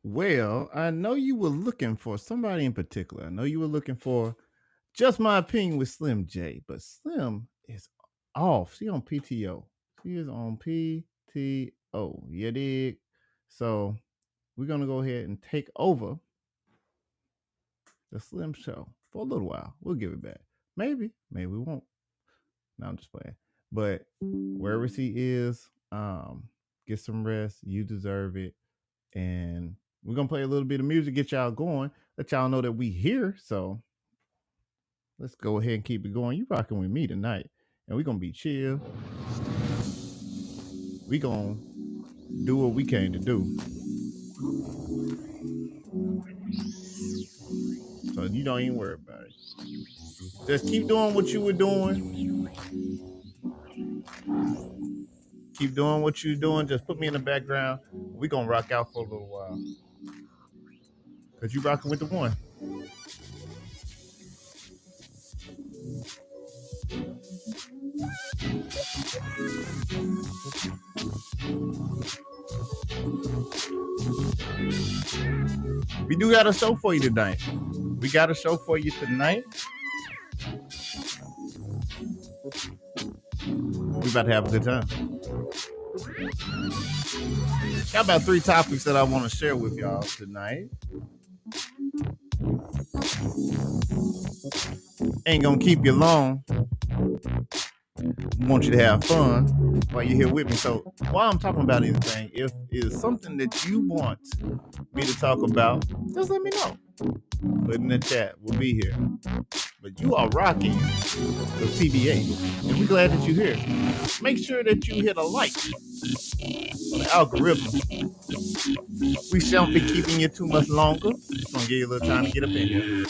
Well, I know you were looking for somebody in particular. I know you were looking for just my opinion with Slim J, but Slim is off. She on PTO. She is on PTO. You dig? So we're gonna go ahead and take over the Slim Show for a little while. We'll give it back. Maybe we won't. No, I'm just playing. But wherever she is, get some rest. You deserve it. And we're gonna play a little bit of music, get y'all going, let y'all know that we here. So let's go ahead and keep it going. You rocking with me tonight, and we're gonna be chill. We gonna do what we came to do. So you don't even worry about it. Just keep doing what you were doing. Keep doing what you're doing. Just put me in the background. We gonna rock out for a little while. Cause you rocking with the one. We do got a show for you tonight. We got a show for you tonight. We about to have a good time. Got about 3 topics that I want to share with y'all tonight. Ain't gonna keep you long. Want you to have fun while you're here with me. So while I'm talking about anything, if it's something that you want me to talk about, just let me know. Put in the chat. We'll be here. But you are rocking with TBA, and we're glad that you're here. Make sure that you hit a like on the algorithm. We shan't be keeping you too much longer. Just gonna give you a little time to get up in here.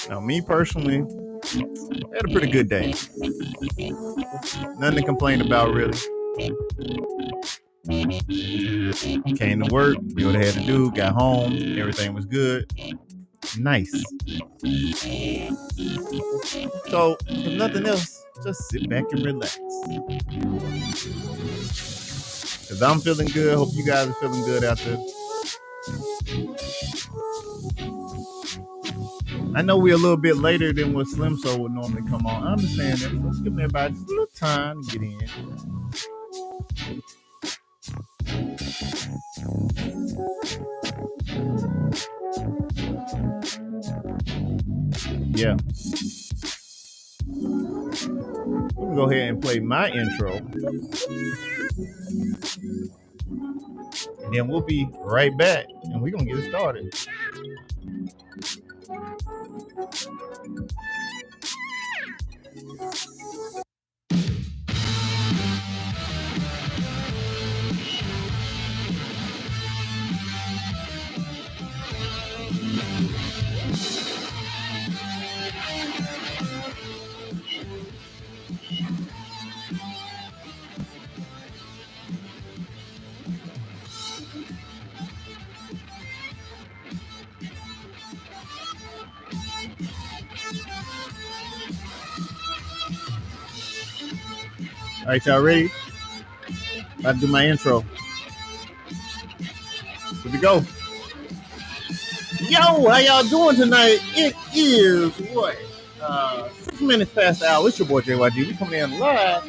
Now, me personally, I had a pretty good day. Nothing to complain about, really. Came to work, did what I had to do, got home, everything was good. Nice. So, if nothing else, just sit back and relax. Because I'm feeling good. Hope you guys are feeling good out there. I know we're a little bit later than what Slim Soul would normally come on. I understand that. So let's give everybody just a little time to get in. Yeah. We can go ahead and play my intro. And then we'll be right back. And we're going to get it started. All right, y'all ready? About to do my intro. Here we go. Yo, how y'all doing tonight? It is what? 6 minutes past the hour. It's your boy JYG. We coming in live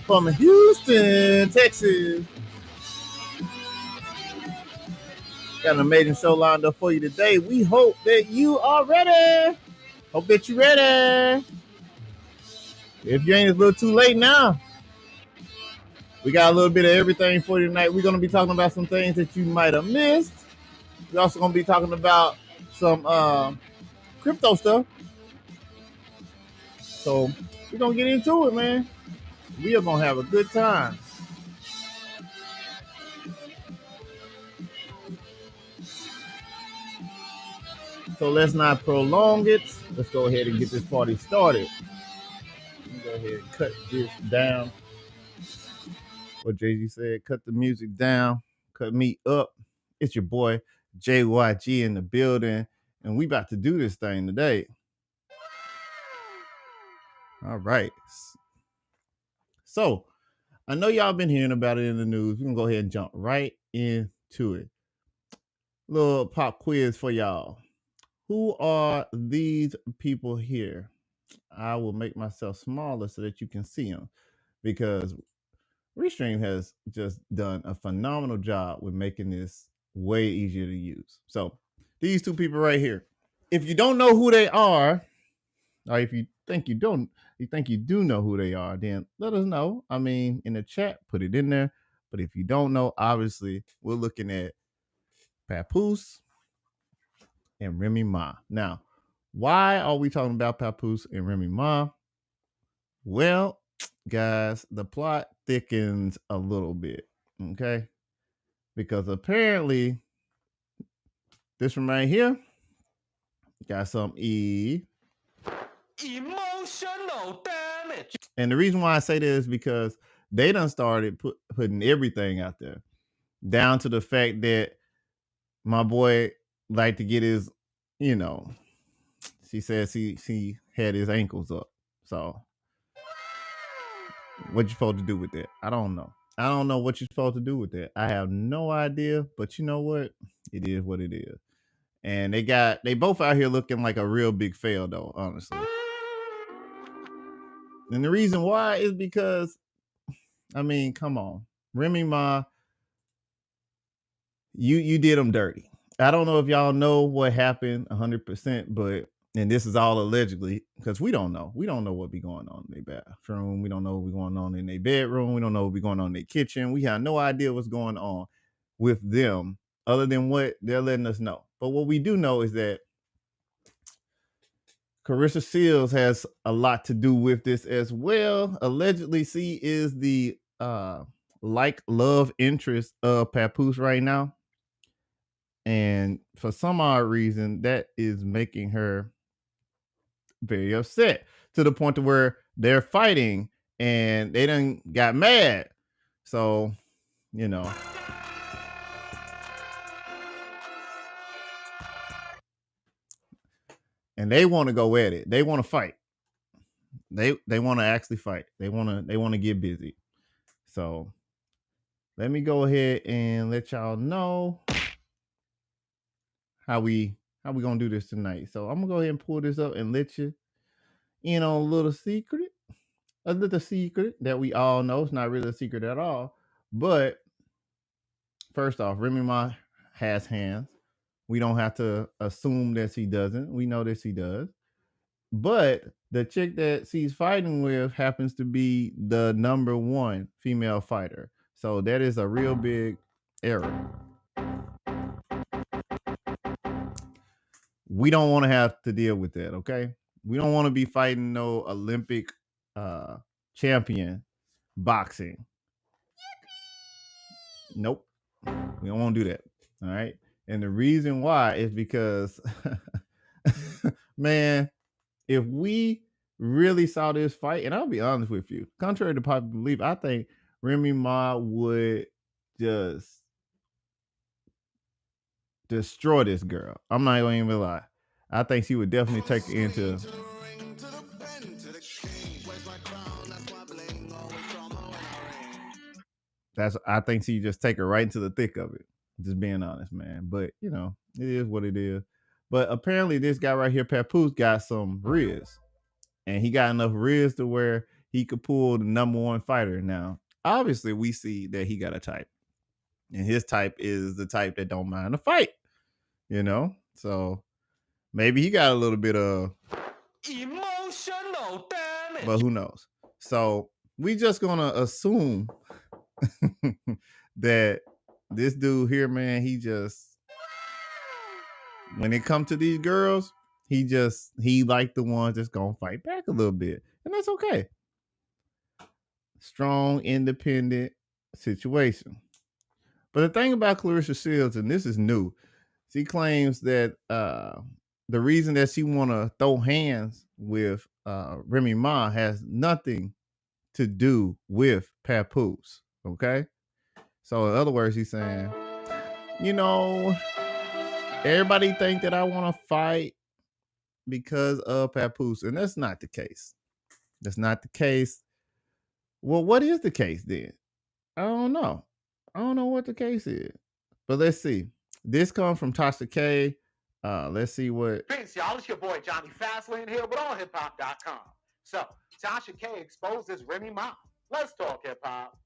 from Houston, Texas. Got an amazing show lined up for you today. We hope that you are ready. Hope that you're ready. If you ain't, it's a little too late now. We got a little bit of everything for you tonight. We're going to be talking about some things that you might have missed. We're also going to be talking about some crypto stuff. So we're going to get into it, man. We are going to have a good time. So let's not prolong it. Let's go ahead and get this party started. Let me go ahead and cut this down. What Jay-Z said, cut the music down, cut me up. It's your boy, JYG in the building, and we about to do this thing today. All right. So I know y'all been hearing about it in the news. We can go ahead and jump right into it. Little pop quiz for y'all. Who are these people here? I will make myself smaller so that you can see them, because Restream has just done a phenomenal job with making this way easier to use. So these two people right here. If you don't know who they are, or if you think you do know who they are, then let us know. I mean, in the chat, put it in there. But if you don't know, obviously, we're looking at Papoose and Remy Ma. Now, why are we talking about Papoose and Remy Ma? Well, guys, the plot thickens a little bit, okay? Because apparently, this one right here got some emotional damage. And the reason why I say this is because they done started putting everything out there, down to the fact that my boy like to get his, she says he had his ankles up. So what you supposed to do with that? I don't know. I don't know what you're supposed to do with that. I have no idea, but you know what? It is what it is. And they both out here looking like a real big fail though, honestly. And the reason why is because, I mean, come on. Remy Ma, you did them dirty. I don't know if y'all know what happened 100%, but and this is all allegedly, because we don't know. We don't know what be going on in their bathroom. We don't know what be going on in their bedroom. We don't know what be going on in their kitchen. We have no idea what's going on with them other than what they're letting us know. But what we do know is that Clarissa Shields has a lot to do with this as well. Allegedly, she is the love interest of Papoose right now. And for some odd reason, that is making her very upset, to the point to where they're fighting and they done got mad. So, and they want to go at it. They want to fight. They want to actually fight. They want to get busy. So let me go ahead and let y'all know how we gonna do this tonight. So I'm gonna go ahead and pull this up and let you in on a little secret that we all know. It's not really a secret at all. But first off, Remy Ma has hands. We don't have to assume that she doesn't. We know that she does. But the chick that she's fighting with happens to be the number one female fighter. So that is a real big error. We don't want to have to deal with that, okay? We don't want to be fighting no Olympic champion boxing. Nope. We don't want to do that. All right. And the reason why is because, man, if we really saw this fight, and I'll be honest with you, contrary to popular belief, I think Remy Ma would just destroy this girl. I'm not going to even lie. I think she would definitely take it into. I think she just take her right into the thick of it. Just being honest, man. But it is what it is. But apparently, this guy right here, Papoose, got some riz, and he got enough riz to where he could pull the number one fighter. Now, obviously, we see that he got a type, and his type is the type that don't mind a fight. So maybe he got a little bit of emotional damage, but who knows? So we just gonna assume that this dude here, man, he just, when it comes to these girls, he like the ones that's gonna fight back a little bit, and that's okay. Strong, independent situation. But the thing about Clarissa Shields, and this is new, she claims that the reason that she want to throw hands with Remy Ma has nothing to do with Papoose. Okay, so in other words, he's saying, Everybody think that I want to fight because of Papoose, and that's not the case. That's not the case. Well, what is the case then? I don't know. I don't know what the case is. But let's see. This comes from Tasha K. Let's see what. Peace, y'all. It's your boy Johnny Fastlane here with allhiphop.com. So, Tasha K exposes Remy Ma. Let's talk hip hop.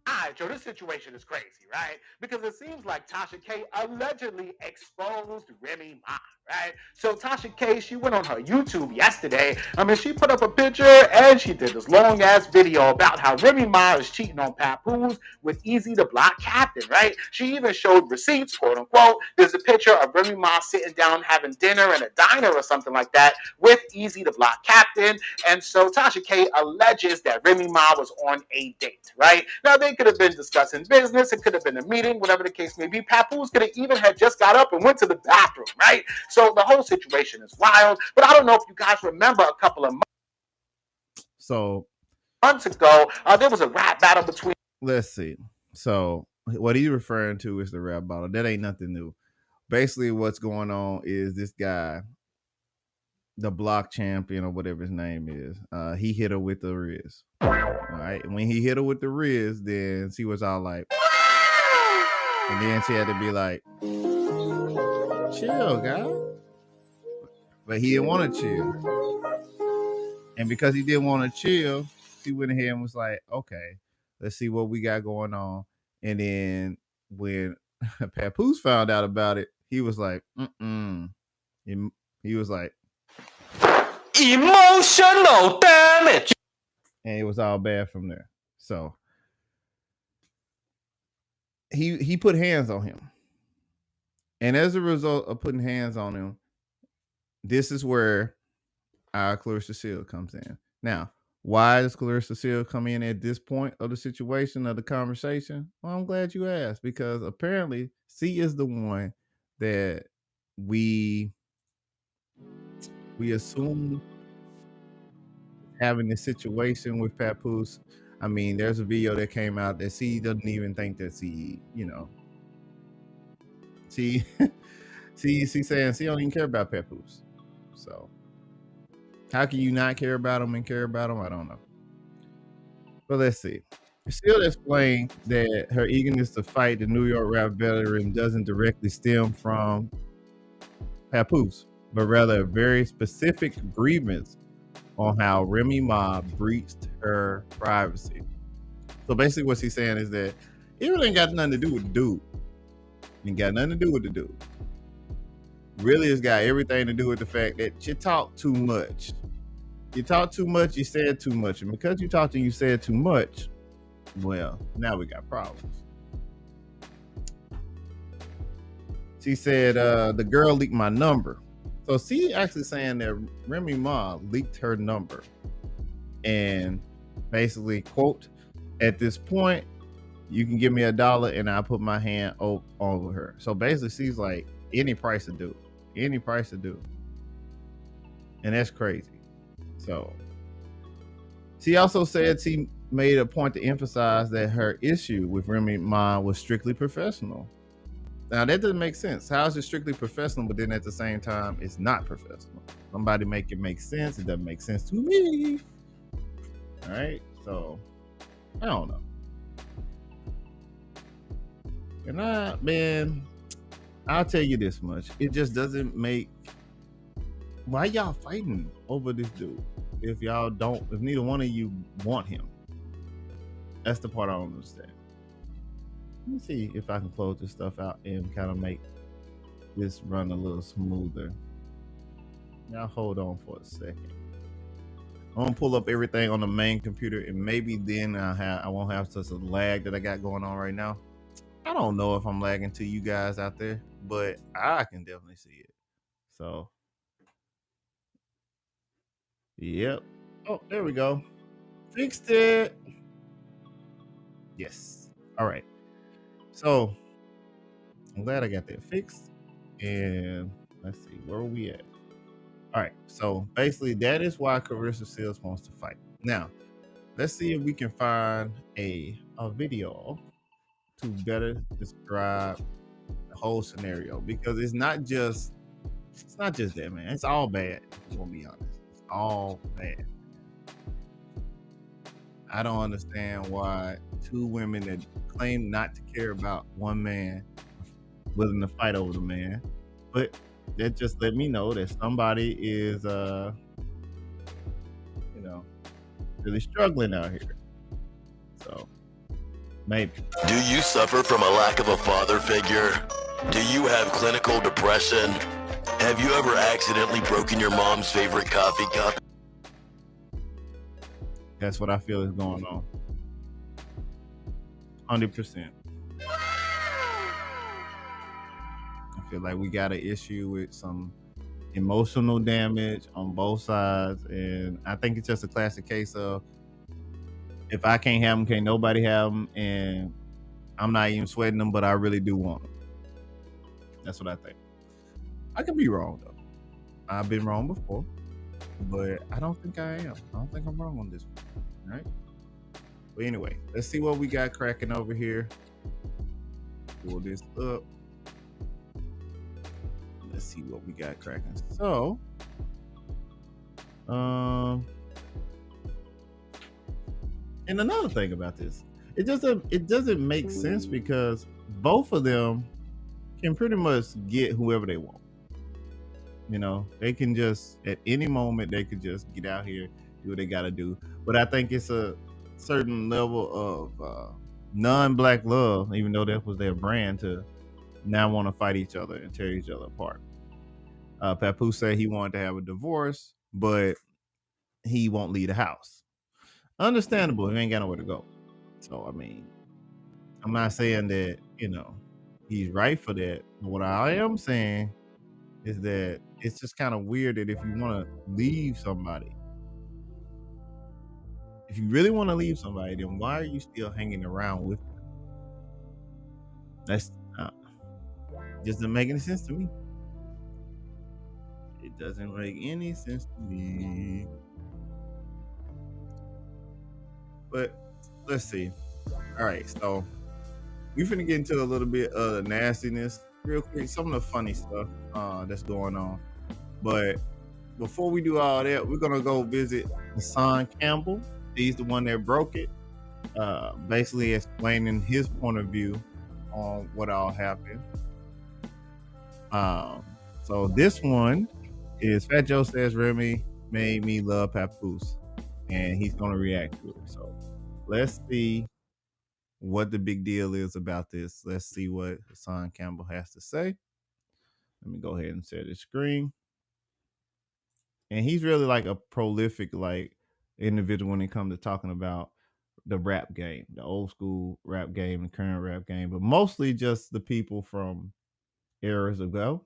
All right, Joe, this situation is crazy, right? Because it seems like Tasha K allegedly exposed Remy Ma, right? So Tasha K, she went on her YouTube yesterday. She put up a picture and she did this long ass video about how Remy Ma is cheating on Papoose with Easy the Block Captain, right? She even showed receipts, quote unquote. There's a picture of Remy Ma sitting down having dinner in a diner or something like that with Easy the Block Captain. And so Tasha K alleges that Remy Ma was on a date, right? Now, they could have been discussing business. It could have been a meeting, whatever the case may be. Papoose could have even had just got up and went to the bathroom, right? So the whole situation is wild. But I don't know if you guys remember a couple of months ago, there was a rap battle between. Let's see. So what he's referring to is the rap battle. That ain't nothing new. Basically, what's going on is this guy, the block champion or whatever his name is, he hit her with the Riz. All right. When he hit her with the Riz, then she was all like, and then she had to be like, chill, guy. But he didn't want to chill. And because he didn't want to chill, he went ahead and was like, okay, let's see what we got going on. And then when Papoose found out about it, he was like, he was like, emotional damage. And it was all bad from there. So he put hands on him. And as a result of putting hands on him, this is where our Clarissa Shield comes in. Now, why does Clarissa Shield come in at this point of the situation, of the conversation? Well, I'm glad you asked, because apparently C is the one that we assume having this situation with Papoose. There's a video that came out that C doesn't even think that C, C saying C don't even care about Papoose. So how can you not care about him and care about him? I don't know. But let's see. Still explained that her eagerness to fight the New York rap veteran doesn't directly stem from Papoose, but rather a very specific grievance on how Remy Ma breached her privacy. So basically what she's saying is that it really ain't got nothing to do with the dude. Ain't got nothing to do with the dude. Really, it's got everything to do with the fact that you talk too much. You talk too much, you said too much. And because you talked and you said too much, well, now we got problems. She said, the girl leaked my number. So she actually saying that Remy Ma leaked her number. And basically, quote, at this point, you can give me $1 and I'll put my hand over her. So basically, she's like, any price to do. Any price to do. And that's crazy. So she also said she made a point to emphasize that her issue with Remy Ma was strictly professional. Now that doesn't make sense. How is it strictly professional, but then at the same time it's not professional? Somebody make it make sense. It doesn't make sense to me. All right, so I don't know. And I'll tell you this much: it just doesn't make. Why y'all fighting over this dude? If neither one of you want him, that's the part I don't understand. Let me see if I can close this stuff out and kind of make this run a little smoother. Now hold on for a second. I'm gonna pull up everything on the main computer, and maybe then I won't have such a lag that I got going on right now. I don't know if I'm lagging to you guys out there, but I can definitely see it. So, yep. Oh, there we go. Fixed it. Yes. All right. So, I'm glad I got that fixed. And let's see, where are we at? All right. So, basically, that is why Clarissa Shields wants to fight. Now, let's see if we can find a video to better describe the whole scenario, because it's not just that, man. It's all bad. If you want to be honest, it's all bad. I don't understand why two women that claim not to care about one man are willing to fight over the man, but that just let me know that somebody is, really struggling out here. So maybe. Do you suffer from a lack of a father figure? Do you have clinical depression? Have you ever accidentally broken your mom's favorite coffee cup? That's what I feel is going on. 100%. I feel like we got an issue with some emotional damage on both sides, and I think it's just a classic case of, if I can't have them, can't nobody have them, and I'm not even sweating them, but I really do want them. That's what I think. I could be wrong though. I've been wrong before, but I don't think I am. I don't think I'm wrong on this one. All right. But anyway, let's see what we got cracking over here. Pull this up. Let's see what we got cracking. So, and another thing about this, it doesn't make sense, because both of them can pretty much get whoever they want. They can just, at any moment, they could just get out here, do what they got to do. But I think it's a certain level of non-black love, even though that was their brand, to now want to fight each other and tear each other apart. Papoose said he wanted to have a divorce, but he won't leave the house. Understandable. He ain't got nowhere to go. So, I mean, I'm not saying that, he's right for that. But what I am saying is that it's just kind of weird that if you want to leave somebody, if you really want to leave somebody, then why are you still hanging around with them? That's just doesn't make any sense to me. It doesn't make any sense to me. But let's see. All right, so we're finna get into a little bit of the nastiness real quick, some of the funny stuff that's going on. But before we do all that, we're gonna go visit Hassan Campbell. He's the one that broke it, basically explaining his point of view on what all happened. So this one is Fat Joe says Remy made me love Papoose, and he's gonna react to it. So let's see what the big deal is about this. Let's see what Hassan Campbell has to say. Let me go ahead and share the screen. And he's really like a prolific individual when it comes to talking about the rap game, the old school rap game, the current rap game, but mostly just the people from eras ago.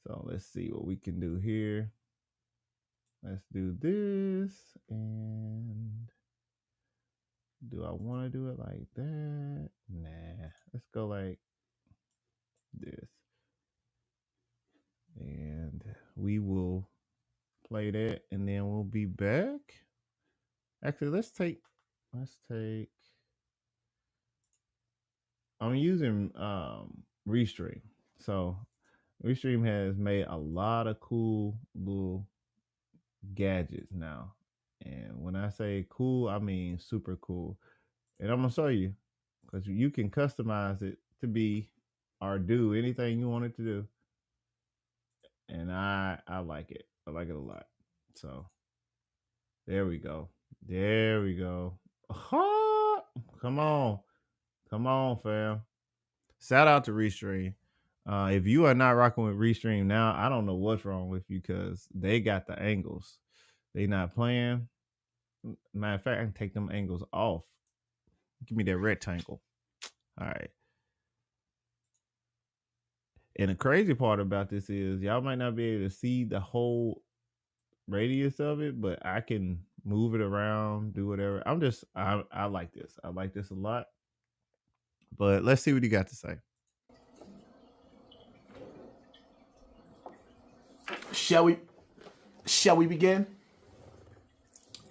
So let's see what we can do here. Let's do this. And do I want to do it like that? Nah. Let's go like this. And we will play that, and then we'll be back. Actually, let's take I'm using Restream. So Restream has made a lot of cool little gadgets now. And when I say cool, I mean super cool. And I'm gonna show you, because you can customize it to be or do anything you want it to do. And I like it. I like it a lot. So there we go. There we go. Come on. Come on, fam. Shout out to Restream. If you are not rocking with Restream now, I don't know what's wrong with you, because they got the angles. They not playing. Matter of fact, I can take them angles off. Give me that rectangle. All right. And the crazy part about this is y'all might not be able to see the whole radius of it, but I can move it around, do whatever. I like this. I like this a lot. But let's see what you got to say. Shall we begin?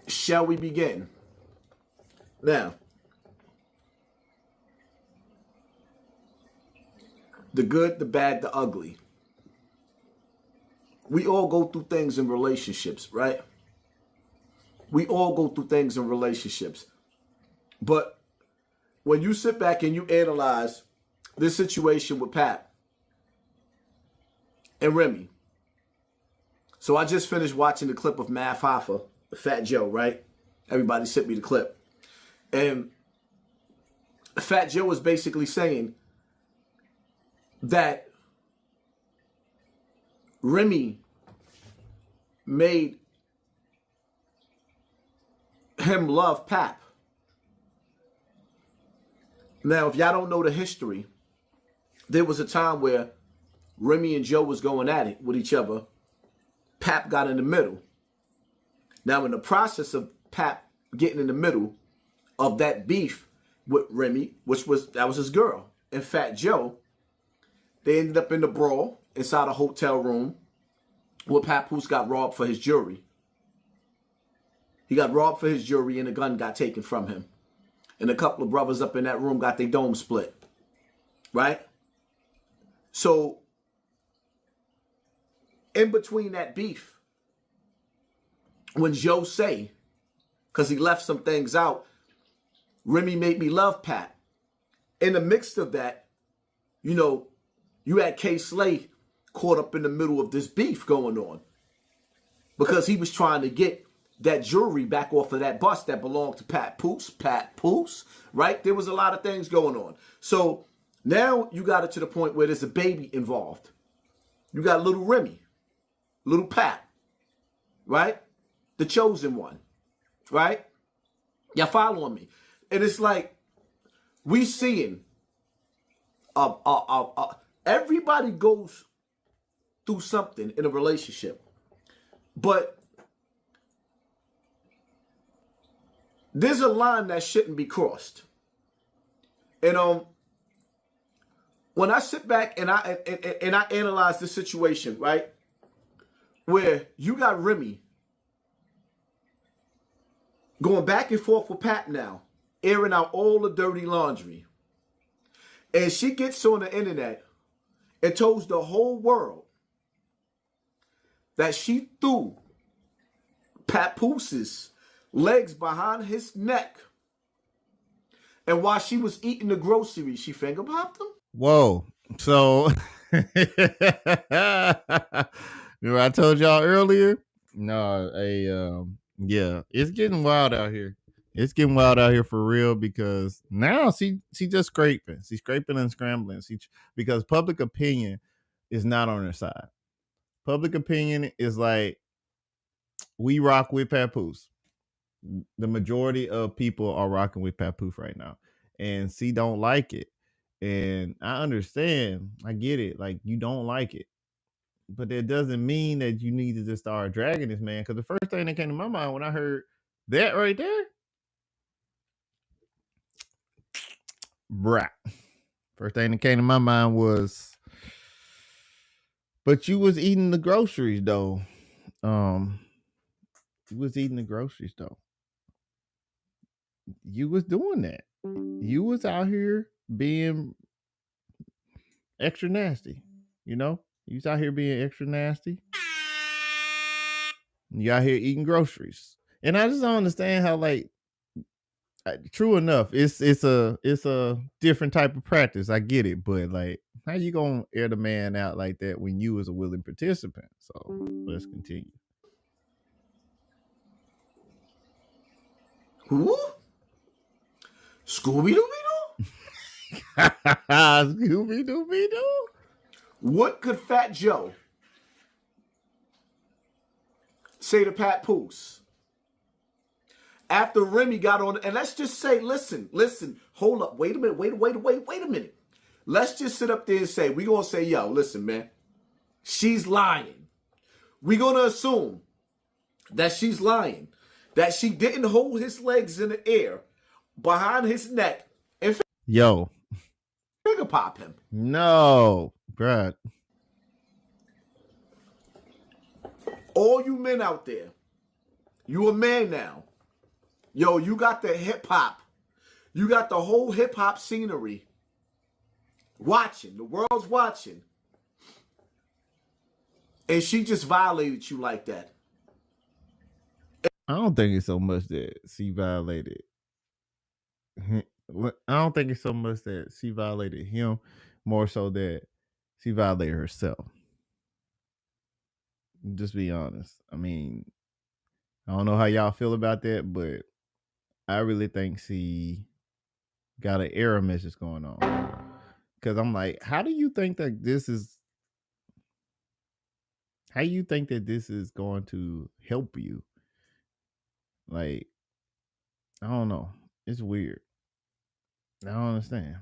Shall we begin? Now, the good, the bad, the ugly. We all go through things in relationships, right? We all go through things in relationships. But when you sit back and you analyze this situation with Pat and Remy. So I just finished watching the clip of Math Hoffa, Fat Joe, right? Everybody sent me the clip. And Fat Joe was basically saying that Remy made him love Pap. Now, if y'all don't know the history, there was a time where Remy and Joe was going at it with each other. Pap got in the middle. Now, in the process of Pap getting in the middle of that beef with Remy, that was his girl, and Fat Joe, they ended up in the brawl inside a hotel room where Papoose got robbed for his jewelry. He got robbed for his jewelry and a gun got taken from him. And a couple of brothers up in that room got their dome split. Right? So, in between that beef, when Joe say, because he left some things out, Remy made me love Pat. In the midst of that, you know, you had Kay Slay caught up in the middle of this beef going on. Because he was trying to get that jewelry back off of that bus that belonged to Papoose, right? There was a lot of things going on. So now you got it to the point where there's a baby involved. You got little Remy, little Pat, right? The chosen one, right? Y'all following me? And it's like, we seeing everybody goes through something in a relationship. But there's a line that shouldn't be crossed. And when I sit back and I analyze the situation, right, where you got Remy going back and forth with Pat now, airing out all the dirty laundry, and she gets on the internet and tells the whole world that she threw Papoose's legs behind his neck, and while she was eating the groceries, she finger popped them. Whoa. So, remember I told y'all earlier? No, yeah, it's getting wild out here. It's getting wild out here for real, because now she just scraping. She's scraping and scrambling. Because public opinion is not on her side. Public opinion is like, we rock with Papoose. The majority of people are rocking with Papoose right now, and she don't like it. And I understand, I get it. Like, you don't like it, but that doesn't mean that you need to just start dragging this man. Because the first thing that came to my mind when I heard that right there, bruh, first thing that came to my mind was, but you was eating the groceries though. You was eating the groceries though. You was doing that. You was out here being extra nasty, you know? You was out here being extra nasty. You out here eating groceries. And I just don't understand how, like, true enough, it's a different type of practice. I get it, but like, how you gonna air the man out like that when you was a willing participant? So let's continue. Who? Scooby-Dooby-Doo? Scooby-Dooby-Doo? What could Fat Joe say to Papoose after Remy got on? And let's just say, listen, hold up, wait a minute. Let's just sit up there and say, we're going to say, yo, listen, man, she's lying. We're going to assume that she's lying, that she didn't hold his legs in the air behind his neck and yo, finger pop him. No, bruh. All you men out there, you a man now. Yo, you got the hip hop. You got the whole hip hop scenery watching. The world's watching. And she just violated you like that. I don't think it's so much that she violated. I don't think it's so much that she violated him, more so that she violated herself. Just be honest. I mean, I don't know how y'all feel about that, but I really think she got an error message going on. Because I'm like, how do you think that this is going to help you? Like, I don't know. It's weird. I don't understand.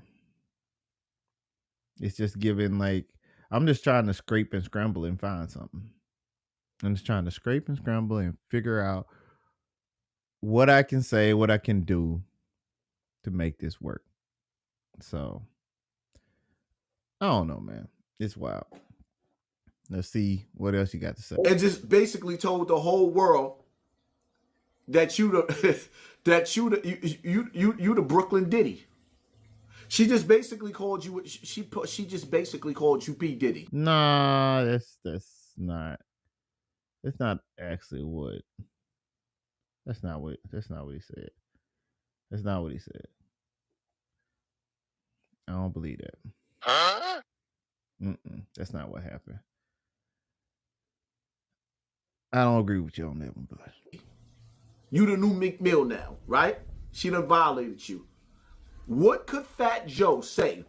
It's just giving like, I'm just trying to scrape and scramble and find something. I'm just trying to scrape and scramble and figure out what I can say, what I can do to make this work. So, I don't know, man. It's wild. Let's see what else you got to say. And just basically told the whole world that you the Brooklyn Diddy. She just basically called you. She just basically called you P Diddy. Nah, that's not. That's not actually what. That's not what he said. That's not what he said. I don't believe that. Huh? That's not what happened. I don't agree with you on that one, but you the new Meek Mill now, right? She done violated you. What could Fat Joe say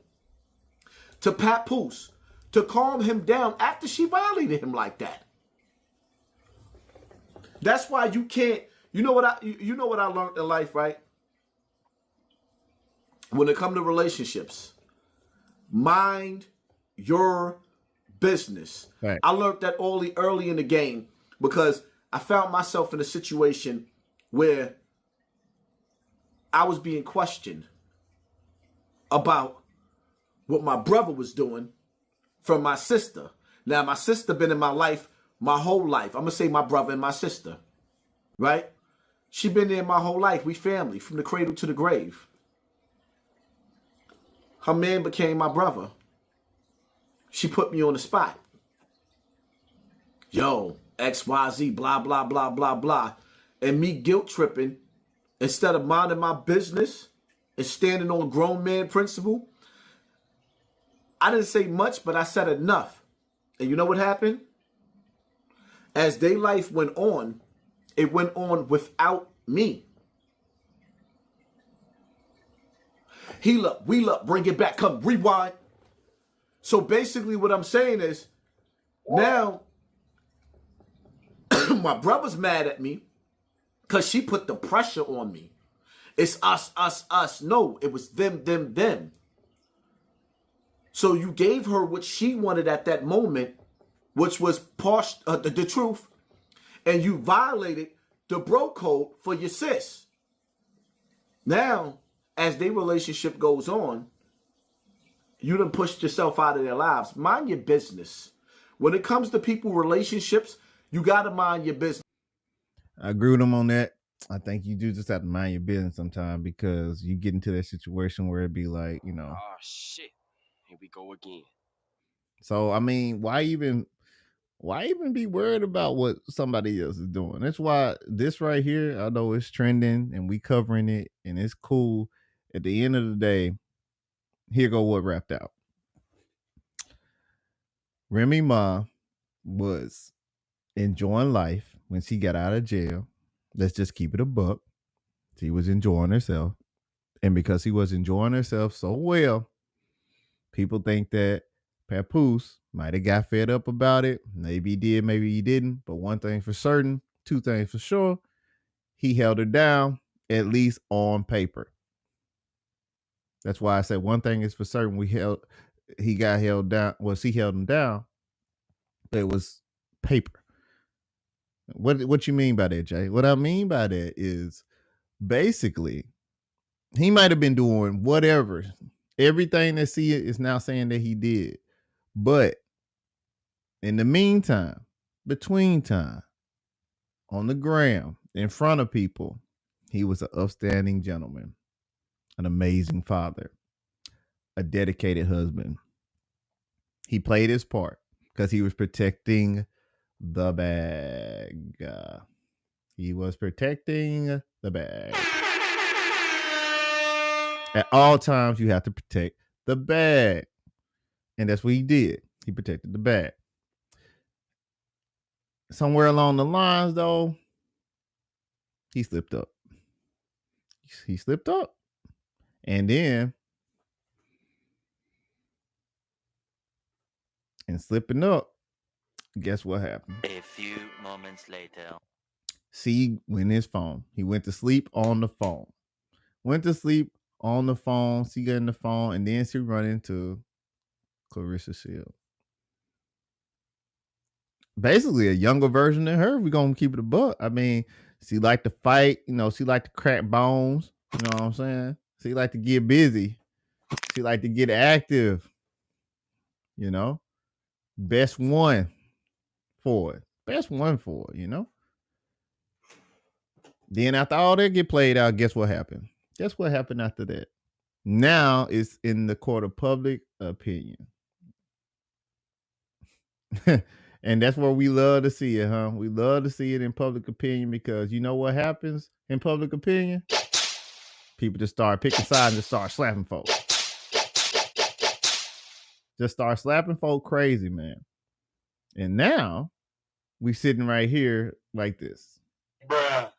to Papoose to calm him down after she violated him like that? That's why you can't. You know what I learned in life, right? When it comes to relationships, mind your business. Right. I learned that early in the game because I found myself in a situation where I was being questioned about what my brother was doing from my sister. Now, my sister been in my life my whole life. I'm going to say my brother and my sister, right? She been there my whole life. We family from the cradle to the grave. Her man became my brother. She put me on the spot. Yo, XYZ, blah, blah, blah, blah, blah. And me guilt tripping instead of minding my business and standing on grown man principle. I didn't say much, but I said enough. And you know what happened? As their life went on, it went on without me. Heal up, wheel up, bring it back, come rewind. So basically what I'm saying is, now my brother's mad at me because she put the pressure on me. It's us, us, us. No, it was them, them, them. So you gave her what she wanted at that moment, which was the truth, and you violated the bro code for your sis. Now, as their relationship goes on, you done pushed yourself out of their lives. Mind your business. When it comes to people relationships, you got to mind your business. I agree with him on that. I think you do just have to mind your business sometimes because you get into that situation where it'd be like, you know. Oh, shit. Here we go again. So, I mean, why even be worried about what somebody else is doing? That's why this right here, I know it's trending and we covering it and it's cool. At the end of the day, here go what wrapped out. Remy Ma was enjoying life when she got out of jail. Let's just keep it a buck. She was enjoying herself. And because she was enjoying herself so well, people think that Papoose might have got fed up about it. Maybe he did, maybe he didn't. But one thing for certain, two things for sure, he held her down, at least on paper. That's why I said one thing is for certain, he got held down. Well, she held him down, but it was paper. What you mean by that, Jay? What I mean by that is basically he might have been doing whatever, everything that she is now saying that he did. But in the meantime, between time, on the gram, in front of people, he was an upstanding gentleman, an amazing father, a dedicated husband. He played his part because he was protecting the bag. He was protecting the bag. At all times, you have to protect the bag. And that's what he did. He protected the bag. Somewhere along the lines, though, he slipped up. He slipped up. And then, and slipping up, guess what happened? A few moments later. C went his phone. He went to sleep on the phone. Went to sleep on the phone. C got in the phone, and then she run into Clarissa Shields. Basically, a younger version of her. We're gonna keep it a buck. I mean, she liked to fight. You know, she liked to crack bones. You know what I'm saying? She liked to get busy. She liked to get active. You know, best one for it. Best one for it. You know. Then after all that get played out, guess what happened? Guess what happened after that? Now it's in the court of public opinion. And that's where we love to see it, huh? We love to see it in public opinion because you know what happens in public opinion? People just start picking sides and just start slapping folks. Just start slapping folk crazy, man. And now we sitting right here like this. Bruh.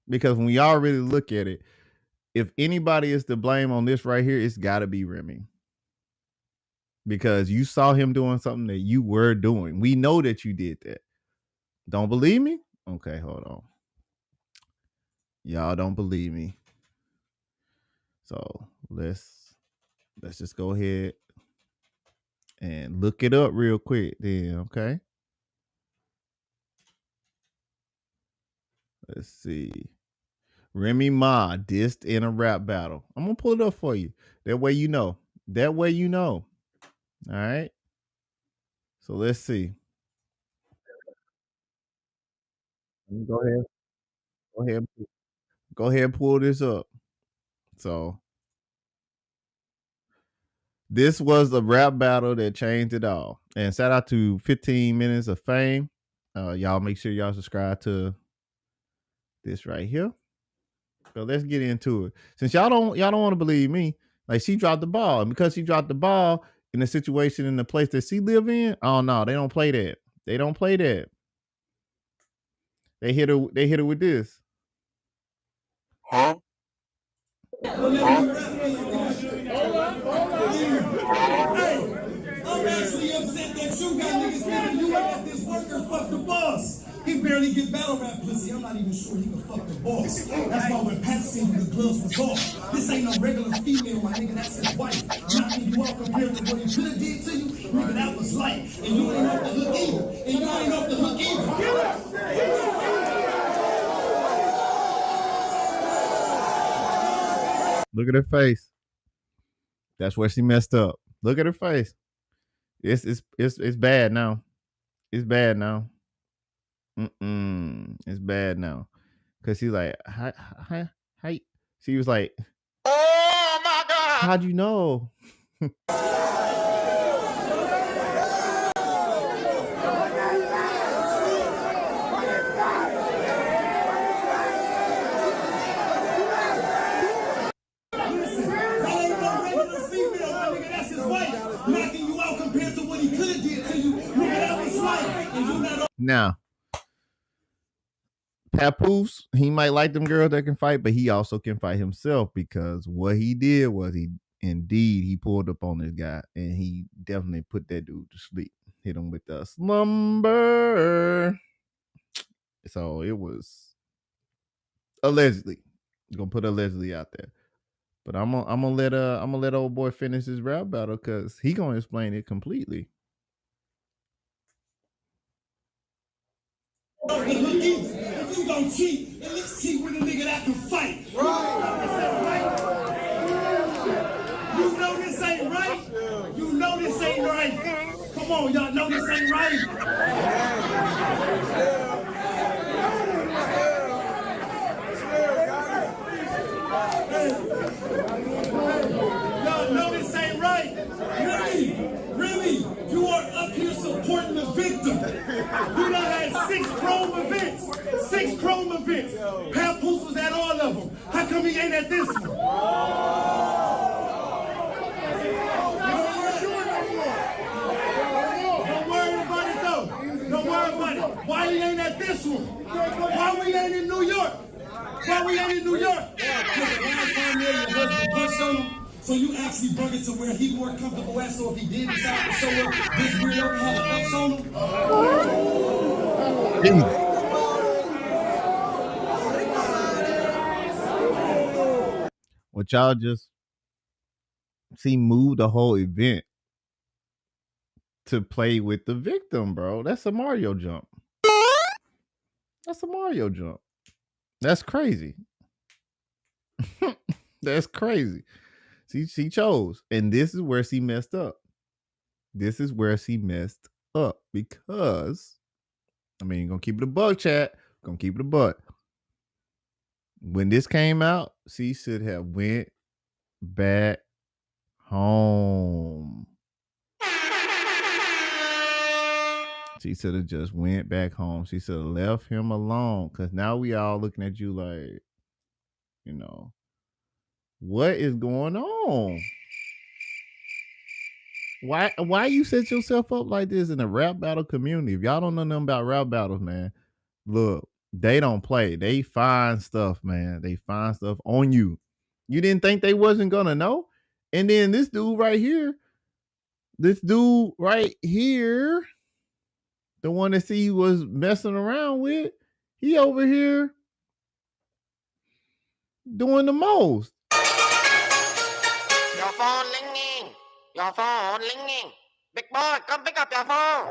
Because when we all really look at it, if anybody is to blame on this right here, it's got to be Remy. Because you saw him doing something that you were doing. We know that you did that. Don't believe me? Okay, hold on. Y'all don't believe me. So let's just go ahead and look it up real quick then, okay? Let's see. Remy Ma dissed in a rap battle. I'm going to pull it up for you. That way you know. That way you know. All right. So let's see. Go ahead. Go ahead and pull this up. So this was a rap battle that changed it all. And shout out to 15 Minutes of Fame. Y'all make sure y'all subscribe to this right here. So let's get into it. Since y'all don't want to believe me, like she dropped the ball. And because she dropped the ball in the situation in the place that she live in, oh no, they don't play that. They don't play that. They hit her with this. Huh? Hey, I'm actually upset that you got niggas giving you that this worker fuck the boss. He barely get battle rap pussy. I'm not even sure he can fuck the boss. That's why when Pat seen the gloves was off. This ain't no regular female, my nigga, that's his wife. Knocking you out compared to what he could have did to you, nigga, that was light. And you ain't off the hook either. And you ain't off the hook either. Look at her face. That's where she messed up. Look at her face. It's bad now. It's bad now. It's bad now. Cause she's like, hi. She was like, Oh my God. how'd you know? Now, Papoose, he might like them girls that can fight, but he also can fight himself because what he did was he pulled up on this guy and he definitely put that dude to sleep. Hit him with the slumber. So it was allegedly. I'm gonna put allegedly out there. But I'm gonna let old boy finish his rap battle because he gonna explain it completely. If you gon' cheat, at least cheat with a nigga that can fight. Right. You know this ain't right. You know this ain't right. Come on, y'all know this ain't right. Y'all know this at this one. Don't worry about it though. Don't worry about it. Why we ain't at this one? Why we ain't in New York? Why we ain't in New York? Because the last time your husband punched on him, so you actually brought it to where he more comfortable at, so if he did decide to show up, this weirdo had a ups on him. What y'all just see move the whole event to play with the victim, bro. That's a Mario jump. That's a Mario jump. That's crazy. That's crazy. See, she chose. And this is where she messed up. This is where she messed up because, I mean, gonna keep it a buck, chat. Gonna keep it a buck. When this came out, she should have went back home. She should have just went back home. She should have left him alone. Because now we all looking at you like, you know, what is going on? Why you set yourself up like this in the rap battle community? If y'all don't know nothing about rap battles, man, look, they don't play. They find stuff, man. They find stuff on you. You didn't think they wasn't gonna know? And then this dude right here, the one that she was messing around with, he over here doing the most. Your phone ringing. Your phone ringing. Big boy, come pick up your phone.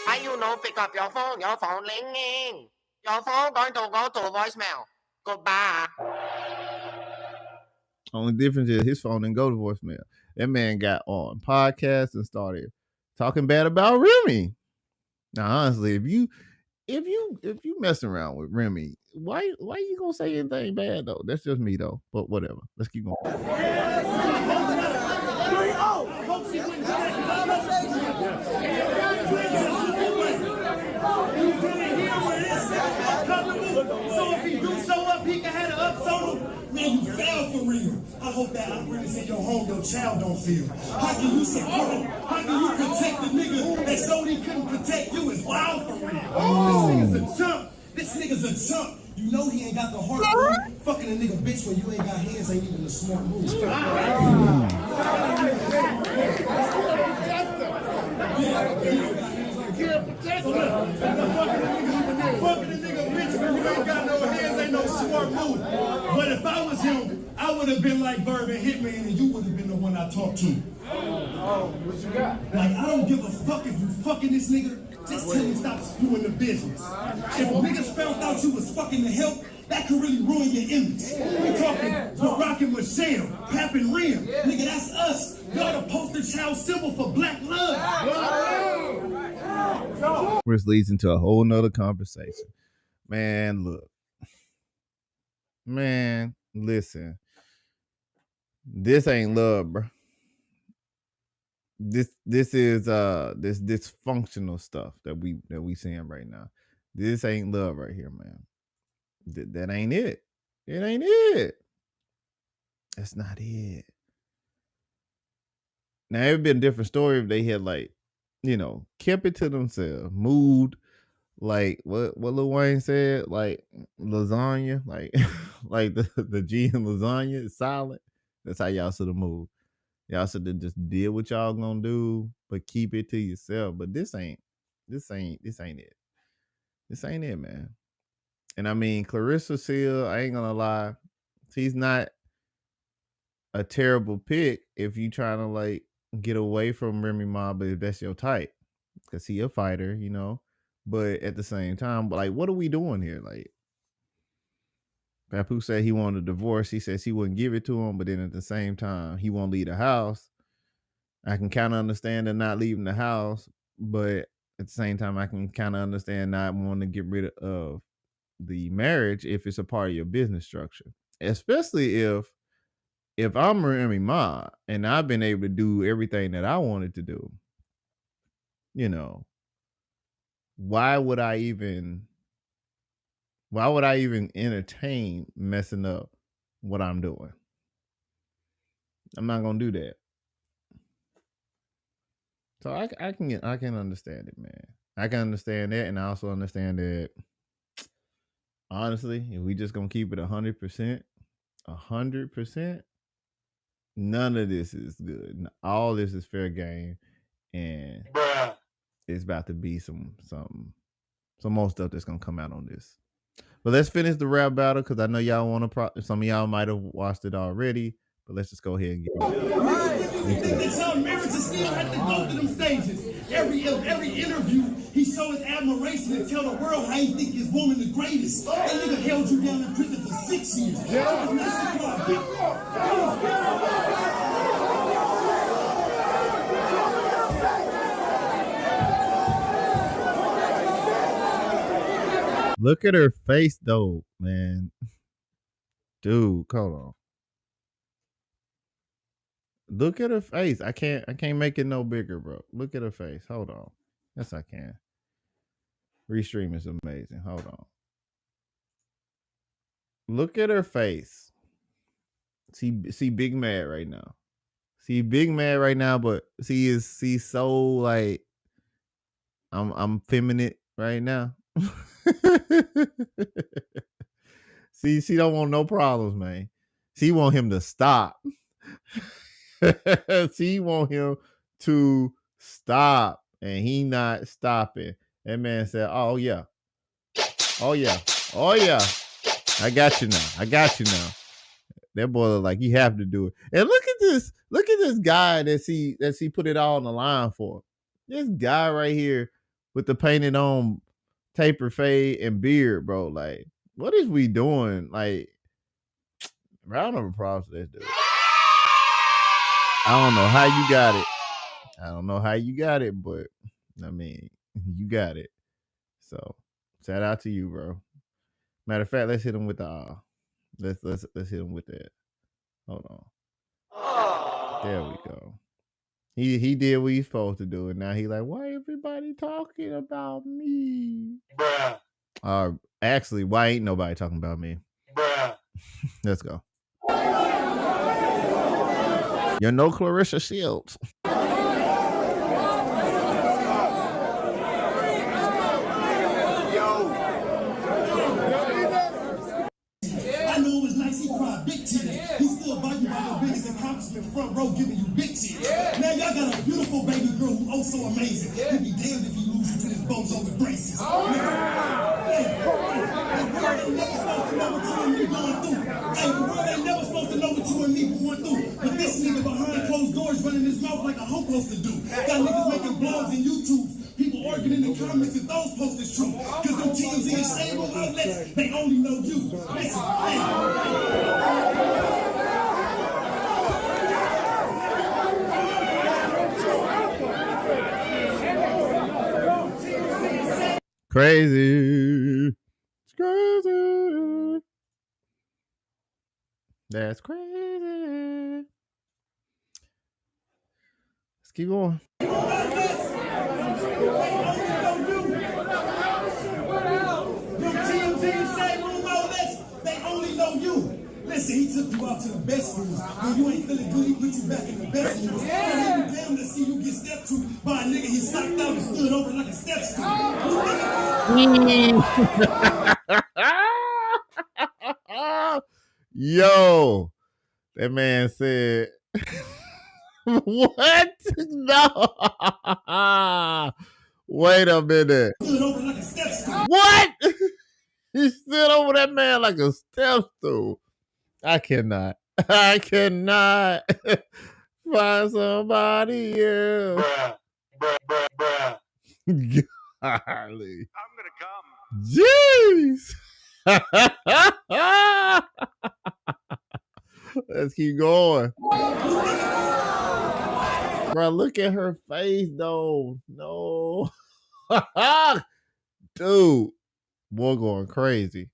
How you know pick up your phone? Your phone ringing. Your phone going to go to voicemail. Goodbye. Only difference is his phone didn't go to voicemail. That man got on podcasts and started talking bad about Remy. Now, honestly, if you messing around with Remy, why you gonna say anything bad though? That's just me though. But whatever. Let's keep going. So if he do show up, he can have the ups on him. Man, you fell for real. I hope that awkwardness in your home, your child don't feel. How can you support him? How can you protect the nigga that showed he couldn't protect you? Is wild for real. This nigga's a chump. This nigga's a chump. You know he ain't got the heart for you. Fucking a nigga bitch when you ain't got hands ain't even a smart move. Fucking a nigga bitch when you ain't got no hands ain't no smart move. But if I was him, I would have been like Verb and Hitman and you would have been the one I talked to. What you got? Like, I don't give a fuck if you fucking this nigga. Just tell him stop screwing the business. If niggas found out you was fucking the help, that could really ruin your image. We talking Barack and Michelle, Pap and Rim. Nigga, that's us. Y'all the poster child symbol for black love. Which leads into a whole nother conversation. Man, look. Man, listen. This ain't love, bro. This is this dysfunctional stuff that we seeing right now. This ain't love right here, man. That ain't it. It ain't it. That's not it. Now it'd been a different story if they had like, you know, kept it to themselves, moved like what Lil Wayne said, like lasagna, like like the G in lasagna is silent. That's how y'all should have moved. Y'all should have just did what y'all gonna do, but keep it to yourself. But this ain't it. This ain't it, man. And I mean, Clarissa Seal, I ain't gonna lie, she's not a terrible pick if you trying to like get away from Remy Ma, but if that's your type, because he a fighter, you know. But at the same time, like, what are we doing here? Like, Papoose said he wanted a divorce. He said she wouldn't give it to him, but then at the same time, he won't leave the house. I can kind of understand the not leaving the house, but at the same time, I can kind of understand not wanting to get rid of the marriage if it's a part of your business structure, especially if I'm Remy Ma and I've been able to do everything that I wanted to do. You know, why would I even Why would I even entertain messing up what I'm doing? I'm not gonna do that. So I can understand it, man. I can understand that, and I also understand that. Honestly, if we just gonna keep it 100%, 100%, none of this is good. All this is fair game, and it's about to be some more stuff that's gonna come out on this. But let's finish the rap battle because I know y'all want to. Some of y'all might have watched it already, but let's just go ahead and get it. They tell marriage is still had to go through them stages. Every interview, he show his admiration and tell the world how he think his woman the greatest. That nigga held you down in prison for 6 years. Look at her face though, man. Dude, hold on. Look at her face. I can't make it no bigger, bro. Look at her face. Hold on. Yes, I can. Restream is amazing. Hold on. Look at her face. See Big Mad right now. See Big Mad right now, but she's so like I'm feminine right now. See, she don't want no problems, man. She want him to stop. She want him to stop, and he not stopping. That man said, "Oh yeah, oh yeah, oh yeah, I got you now. That boy look like he have to do it. And look at this guy that he put it all on the line for. This guy right here with the painted on taper fade and beard, bro. Like, what is we doing? Like, round of applause to this dude. I don't know how you got it. I don't know how you got it, but I mean, you got it. So, shout out to you, bro. Matter of fact, let's hit him with the let's hit him with that. Hold on. There we go. He did what he's supposed to do, and now he like, why everybody talking about me? Bruh. Actually, why ain't nobody talking about me? Bruh. Let's go. You know Clarissa Shields. I know it was nice he cried big tears. He still bugging about the biggest accomplishment front row giving you big tears. Now y'all got a beautiful baby girl who oh so amazing. He'd be damned if he lose you to this bozo with braces. The world ain't never supposed to know what you and me going through. Hey, the world ain't never supposed to know what you and me going through. But this nigga behind closed doors running his mouth like a hoe supposed to do. Got niggas making blogs and YouTubes. People arguing in the comments if those posts is true. Cause them TMZ and shade room outlets, they only know you. Listen, Crazy. It's crazy. That's crazy. Let's keep going. they only know you. Listen, he took you out to the best rooms. When you ain't feeling good, he put you back in the best rooms. So he be damn to see you get stepped to by a nigga he stopped out and stood over like a step stool. Yo, that man said, what? No. Wait a minute. Stood over like a step stool. What? He stood over that man like a step stool. I cannot find somebody else. Bruh. Golly. I'm gonna come. Jeez. Let's keep going. Bro, look at her face though. No. Dude. Boy going crazy.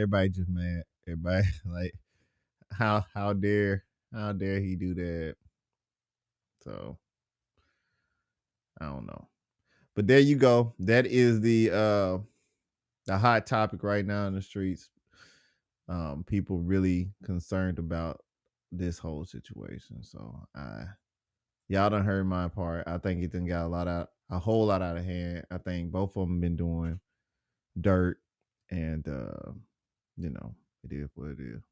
everybody just mad. Everybody like how dare he do that? So I don't know. But there you go. That is the hot topic right now in the streets. People really concerned about this whole situation. So y'all done heard my part. I think it done got a whole lot out of hand. I think both of them been doing dirt, and you know, it is what it is.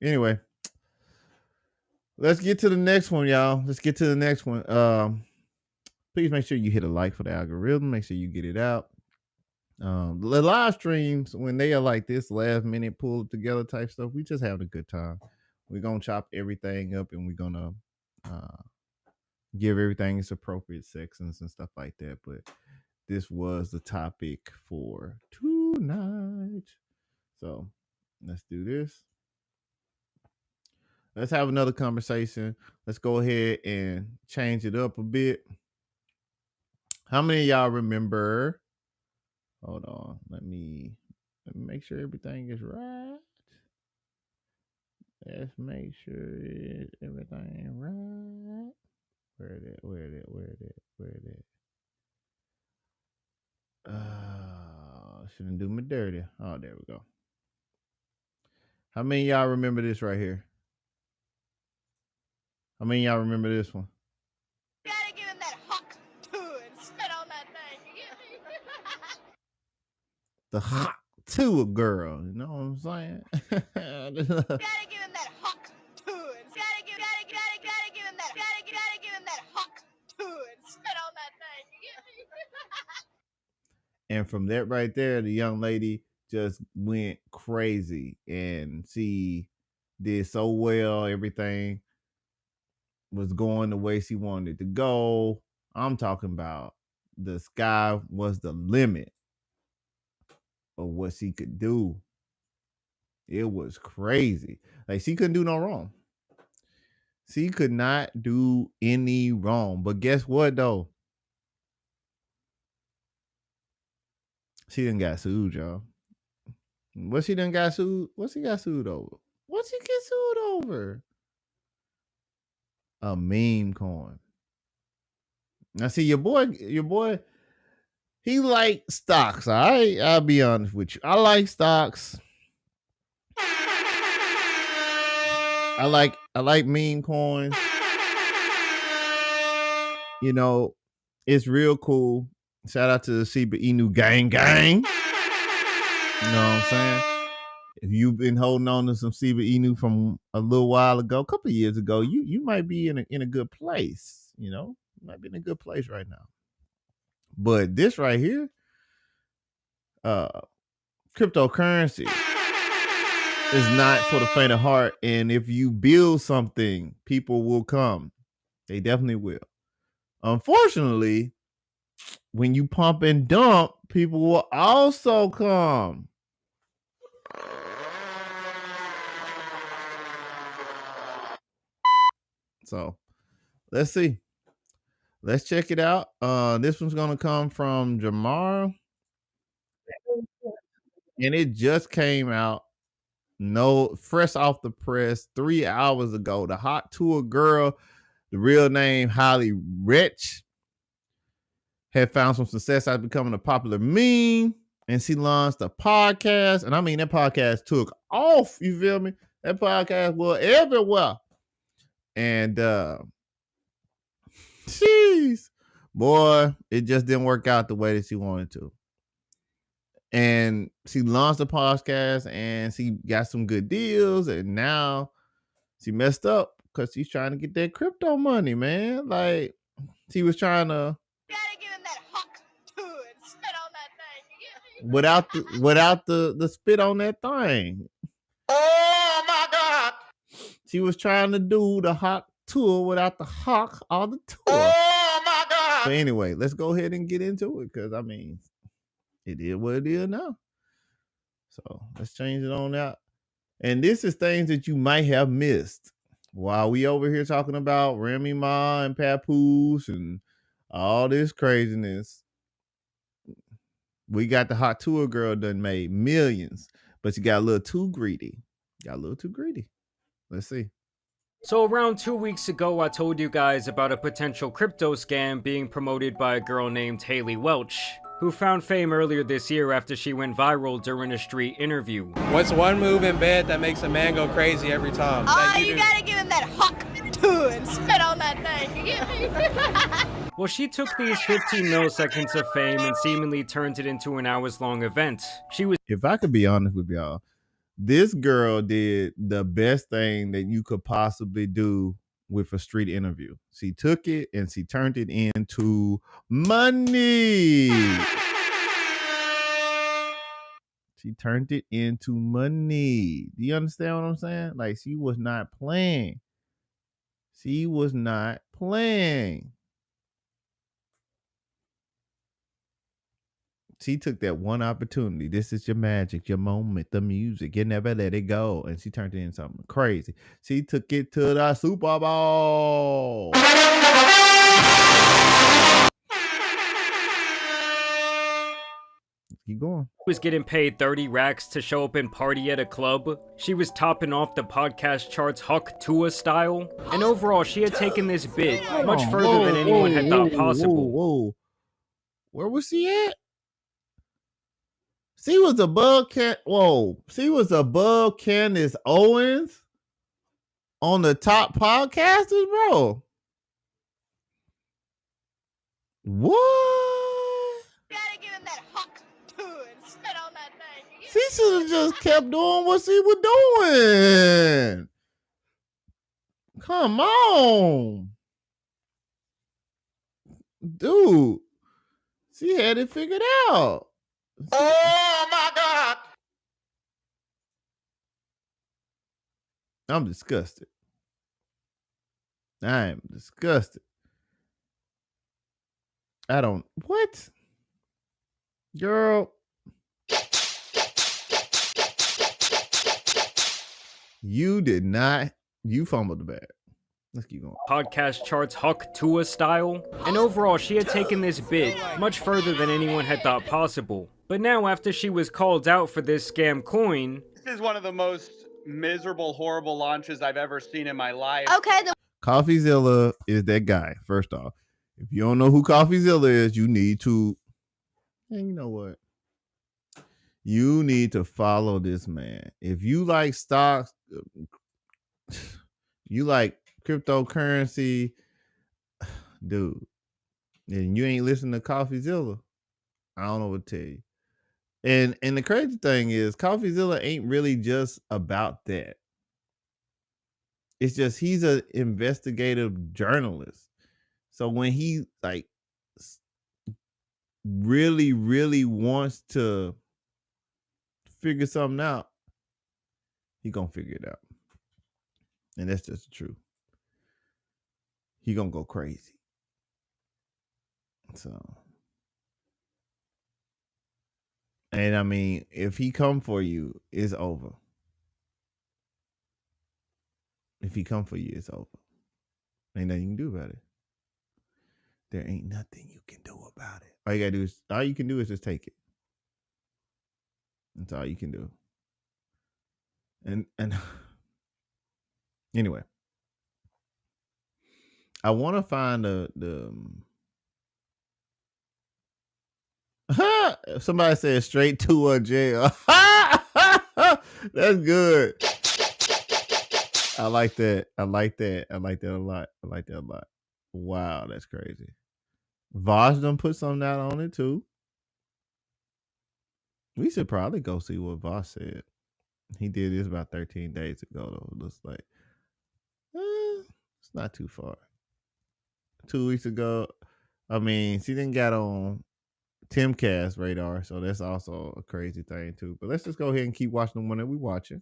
Anyway, let's get to the next one, y'all. Let's get to the next one. Please make sure you hit a like for the algorithm. Make sure you get it out. The live streams, when they are like this last minute pull together type stuff, we just having a good time. We're gonna chop everything up, and we're gonna give everything its appropriate sections and stuff like that. But this was the topic for tonight. So let's do this. Let's have another conversation. Let's go ahead and change it up a bit. How many of y'all remember? Hold on. Let me make sure everything is right. Let's make sure everything is right. Where it is? Shouldn't do me dirty. Oh, there we go. How many of y'all remember this right here? How many of y'all remember this one? You gotta give him that huck too and spit on that thing. You get me? The hot to a girl, you know what I'm saying? You gotta give him that huck too and gotta give him that huck too and spit on that thing. You get me? And from that right there, the young lady just went crazy, and she did so well. Everything was going the way she wanted it to go. I'm talking about the sky was the limit of what she could do. It was crazy. Like, she couldn't do no wrong. She could not do any wrong. But guess what, though? She done got sued, y'all. What she done got sued? What she got sued over? What she get sued over? A meme coin. Now, see, your boy, he like stocks. All right, I'll be honest with you. I like stocks. I like meme coins. You know, it's real cool. Shout out to the Shiba Inu gang. You know what I'm saying? If you've been holding on to some Shiba Inu from a little while ago, a couple of years ago, you might be in a good place. You know, you might be in a good place right now. But this right here, cryptocurrency is not for the faint of heart. And if you build something, people will come. They definitely will. Unfortunately, when you pump and dump, people will also come. So let's see. Let's check it out. This one's gonna come from Jamar, and it just came out. No, fresh off the press 3 hours ago. The hot tour girl, the real name Holly Rich, had found some success after becoming a popular meme, and she launched a podcast. And I mean, that podcast took off. You feel me? That podcast was everywhere. And jeez, boy, it just didn't work out the way that she wanted to. And she launched a podcast, and she got some good deals, and now she messed up because she's trying to get that crypto money, man. Like, she was trying to Give him that huck too and spit on that thing. without the spit on that thing. Oh my God! She was trying to do the hot tour without the hawk or the tour. Oh my God! So anyway, let's go ahead and get into it, because I mean, it is what it is now. So let's change it on out. And this is things that you might have missed while we over here talking about Remy Ma and Papoose and all this craziness. We got the hot tour girl done made millions, but she got a little too greedy. Let's see. So around 2 weeks ago, I told you guys about a potential crypto scam being promoted by a girl named Haley Welch, who found fame earlier this year after she went viral during a street interview. What's one move in bed that makes a man go crazy every time? Oh, you gotta give him that hawk too and spit on that thing. You get me? Well, she took these 15 milliseconds of fame and seemingly turned it into an hours-long event. She was. If I could be honest with y'all, this girl did the best thing that you could possibly do with a street interview. She took it and she turned it into money. She turned it into money. Do you understand what I'm saying? Like, she was not playing. She was not playing. She took that one opportunity. This is your magic, your moment, the music. You never let it go. And she turned it into something crazy. She took it to the Super Bowl. Keep going. Was getting paid 30 racks to show up and party at a club. She was topping off the podcast charts Huck Tua style. And overall, she had taken this bid much further than anyone had thought possible. Whoa. Where was she at? She was above She was above Candace Owens on the top podcasters, bro. What? Gotta give him that hawk too and spit on that thing. She should have just kept doing what she was doing. Come on. Dude. She had it figured out. Oh my God! I'm disgusted. I am disgusted. I don't. What? Girl. You did not. You fumbled the bag. Let's keep going. Podcast charts Huck Tua style. And overall, she had taken this bid much further than anyone had thought possible. But now, after she was called out for this scam coin. This is one of the most miserable, horrible launches I've ever seen in my life. Okay, CoffeeZilla is that guy, first off. If you don't know who CoffeeZilla is, you need to. And you know what? You need to follow this man. If you like stocks, you like cryptocurrency, dude, and you ain't listening to CoffeeZilla, I don't know what to tell you. And the crazy thing is, CoffeeZilla ain't really just about that. It's just he's an investigative journalist. So when he like really, really wants to figure something out, he gonna figure it out. And that's just the truth. He gonna go crazy. So, and I mean, if he come for you, it's over. If he come for you, it's over. Ain't nothing you can do about it. There ain't nothing you can do about it. All you can do is just take it. That's all you can do. And anyway, I want to find somebody said straight to a jail. That's good. I like that. I like that a lot. Wow, that's crazy. Vosh done put something out on it too. We should probably go see what Vosh said. He did this about 13 days ago, though. It looks like it's not too far. 2 weeks ago, I mean, she didn't get on Timcast radar, so that's also a crazy thing too. But let's just go ahead and keep watching the one that we watching.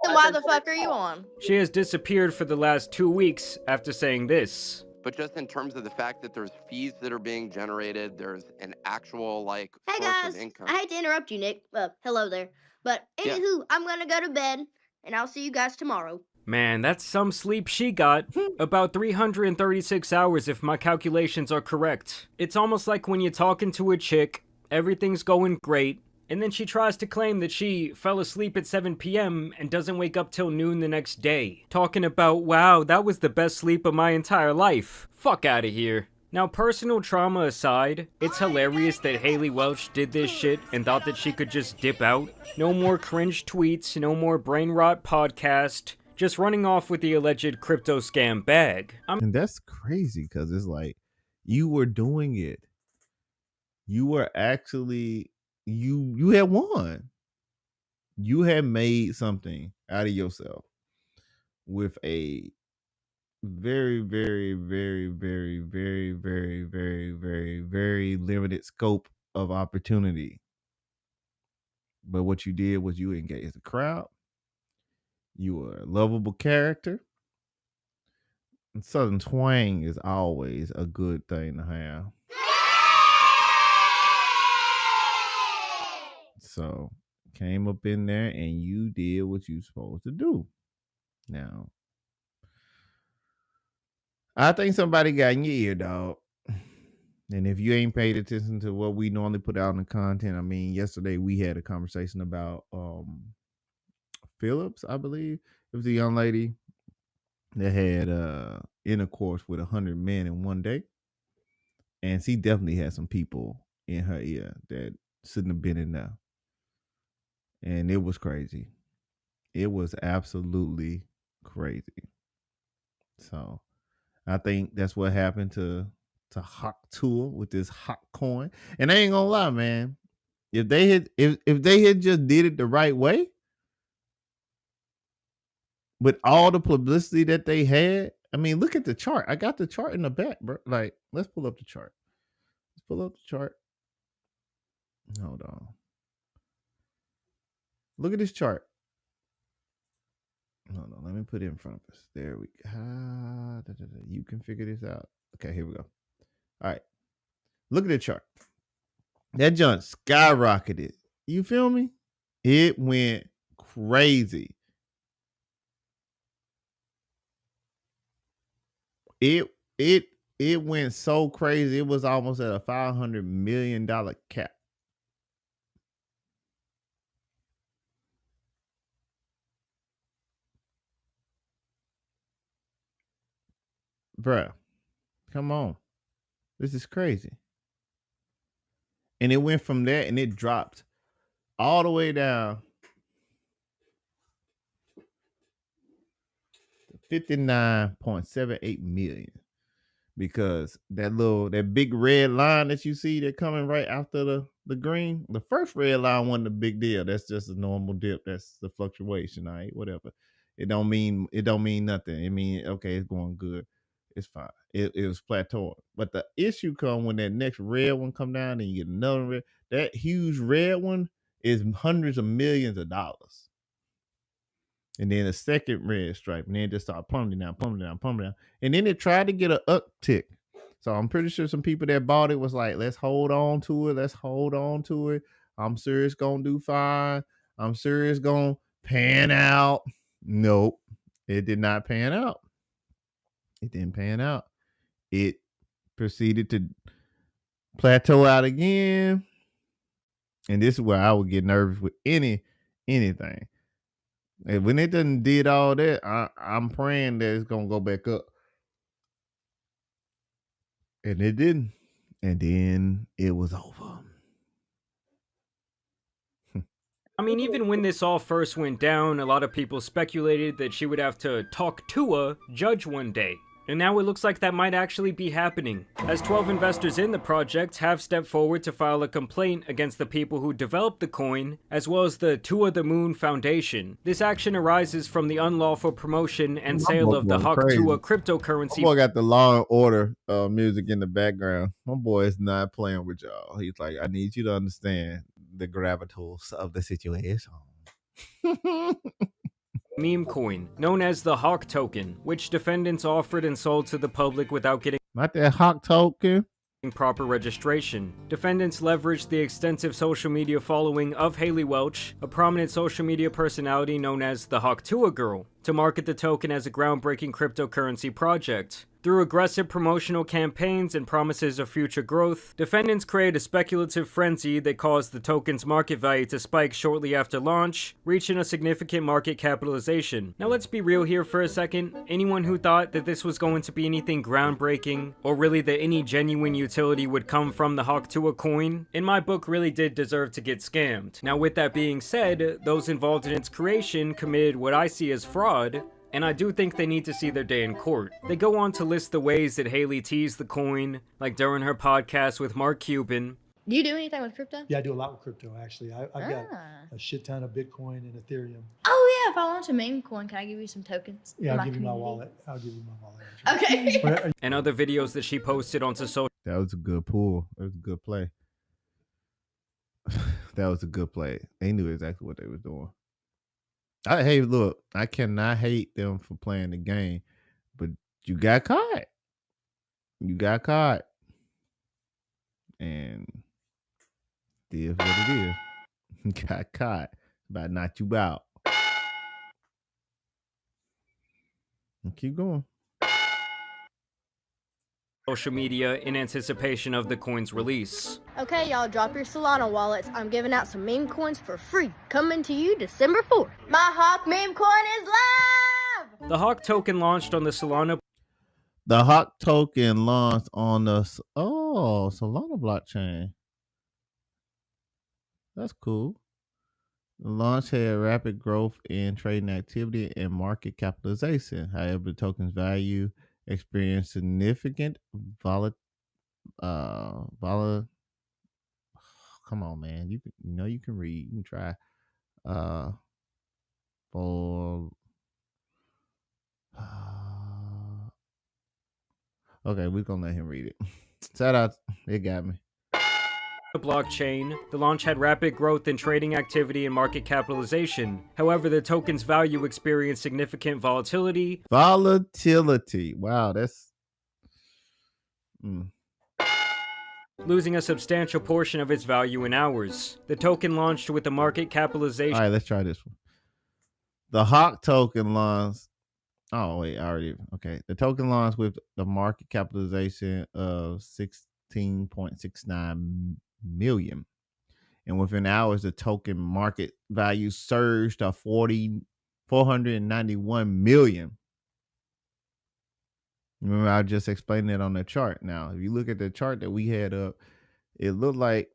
Then why the fuck are you on? She has disappeared for the last 2 weeks after saying this. But just in terms of the fact that there's fees that are being generated, there's an actual Hey source guys, of income. I hate to interrupt you, Nick. Hello there. But Yeah. anywho, I'm gonna go to bed, and I'll see you guys tomorrow. Man, that's some sleep she got. About 336 hours if my calculations are correct. It's almost like when you're talking to a chick everything's going great. And then she tries to claim that she fell asleep at 7 p.m. and doesn't wake up till noon the next day. Talking about, wow, that was the best sleep of my entire life. Fuck out of here. Now, personal trauma aside, it's hilarious that Haley Welch did this shit and thought that she could just dip out. No more cringe tweets, no more brain rot podcast, just running off with the alleged crypto scam bag. And that's crazy because it's like, you were doing it. You were actually... You had won. You had made something out of yourself with a very, very, very, very, very, very, very, very, very limited scope of opportunity. But what you did was you engaged the crowd. You were a lovable character. And Southern twang is always a good thing to have. So came up in there and you did what you supposed to do. Now, I think somebody got in your ear, dog. And if you ain't paid attention to what we normally put out in the content, I mean, yesterday we had a conversation about Phillips, I believe. It was a young lady that had intercourse with 100 men in one day. And she definitely had some people in her ear that shouldn't have been in there. And it was crazy. It was absolutely crazy. So I think that's what happened to Hawk Tour with this Hawk coin. And I ain't gonna lie, man. If they had just did it the right way, with all the publicity that they had, I mean, look at the chart. I got the chart in the back, bro. Like, let's pull up the chart. Let's pull up the chart. Hold on. Look at this chart. Hold on, let me put it in front of us. There we go. You can figure this out. Okay, here we go. All right. Look at the chart. That junk skyrocketed. You feel me? It went crazy. It went so crazy. It was almost at a $500 million cap. Bruh, come on. This is crazy. And it went from there and it dropped all the way down to 59.78 million. Because that big red line that you see that coming right after the green, the first red line wasn't a big deal. That's just a normal dip. That's the fluctuation, all right? Whatever. It don't mean nothing. It mean, okay, it's going good. It's fine. It was plateauing. But the issue come when that next red one come down and you get another red. That huge red one is hundreds of millions of dollars. And then a second red stripe. And then it just started plummeting down. And then it tried to get an uptick. So I'm pretty sure some people that bought it was like, let's hold on to it. I'm sure it's going to do fine. I'm sure it's going to pan out. Nope. It did not pan out. It didn't pan out. It proceeded to plateau out again. And this is where I would get nervous with anything. And when it done did all that, I'm praying that it's going to go back up. And it didn't. And then it was over. I mean, even when this all first went down, a lot of people speculated that she would have to talk to a judge one day. And now it looks like that might actually be happening, as 12 investors in the project have stepped forward to file a complaint against the people who developed the coin, as well as the To the Moon Foundation. This action arises from the unlawful promotion and sale of the Hawk Tua cryptocurrency. My boy got the Law and Order music in the background. My boy is not playing with y'all. He's like, I need you to understand the gravitas of the situation. Meme coin, known as the Hawk token, which defendants offered and sold to the public without getting not that Hawk token proper registration. Defendants leveraged the extensive social media following of Haley Welch, a prominent social media personality known as the Hawk Tua Girl, to market the token as a groundbreaking cryptocurrency project. Through aggressive promotional campaigns and promises of future growth, defendants create a speculative frenzy that caused the token's market value to spike shortly after launch, reaching a significant market capitalization. Now let's be real here for a second. Anyone who thought that this was going to be anything groundbreaking, or really that any genuine utility would come from the Hawk Tuah coin, in my book really did deserve to get scammed. Now with that being said, those involved in its creation committed what I see as fraud, and I do think they need to see their day in court. They go on to list the ways that Haley teased the coin, like during her podcast with Mark Cuban. Do you do anything with crypto? Yeah, I do a lot with crypto, actually. I've got a shit ton of Bitcoin and Ethereum. Oh yeah, if I want to meme coin, can I give you some tokens? Yeah, I'll give you my wallet. I'll give you my wallet. Okay. And other videos that she posted onto social. That was a good pull. That was a good play. That was a good play. They knew exactly what they were doing. Hey, look, I cannot hate them for playing the game, but you got caught. You got caught. And it is what it is. You got caught. About to knock you out. And keep going. Social media in anticipation of the coin's release. Okay, y'all, drop your Solana wallets. I'm giving out some meme coins for free. Coming to you December 4th. My Hawk meme coin is live! The Hawk token launched on the Solana. The Hawk token launched on the Solana blockchain. That's cool. The launch had rapid growth in trading activity and market capitalization. However, the token's value experienced significant come on, man. You can read. You can try. Okay, we're gonna let him read it. Shout out, it got me. The blockchain, the launch had rapid growth in trading activity and market capitalization. However, the token's value experienced significant volatility. Wow, that's losing a substantial portion of its value in hours. The token launched with a market capitalization. All right, let's try this one. The Hawk token launched. Oh wait, the token launched with the market capitalization of 16.69 million, and within hours the token market value surged to 491 million. Remember, I just explained it on the chart. Now, if you look at the chart that we had up, it looked like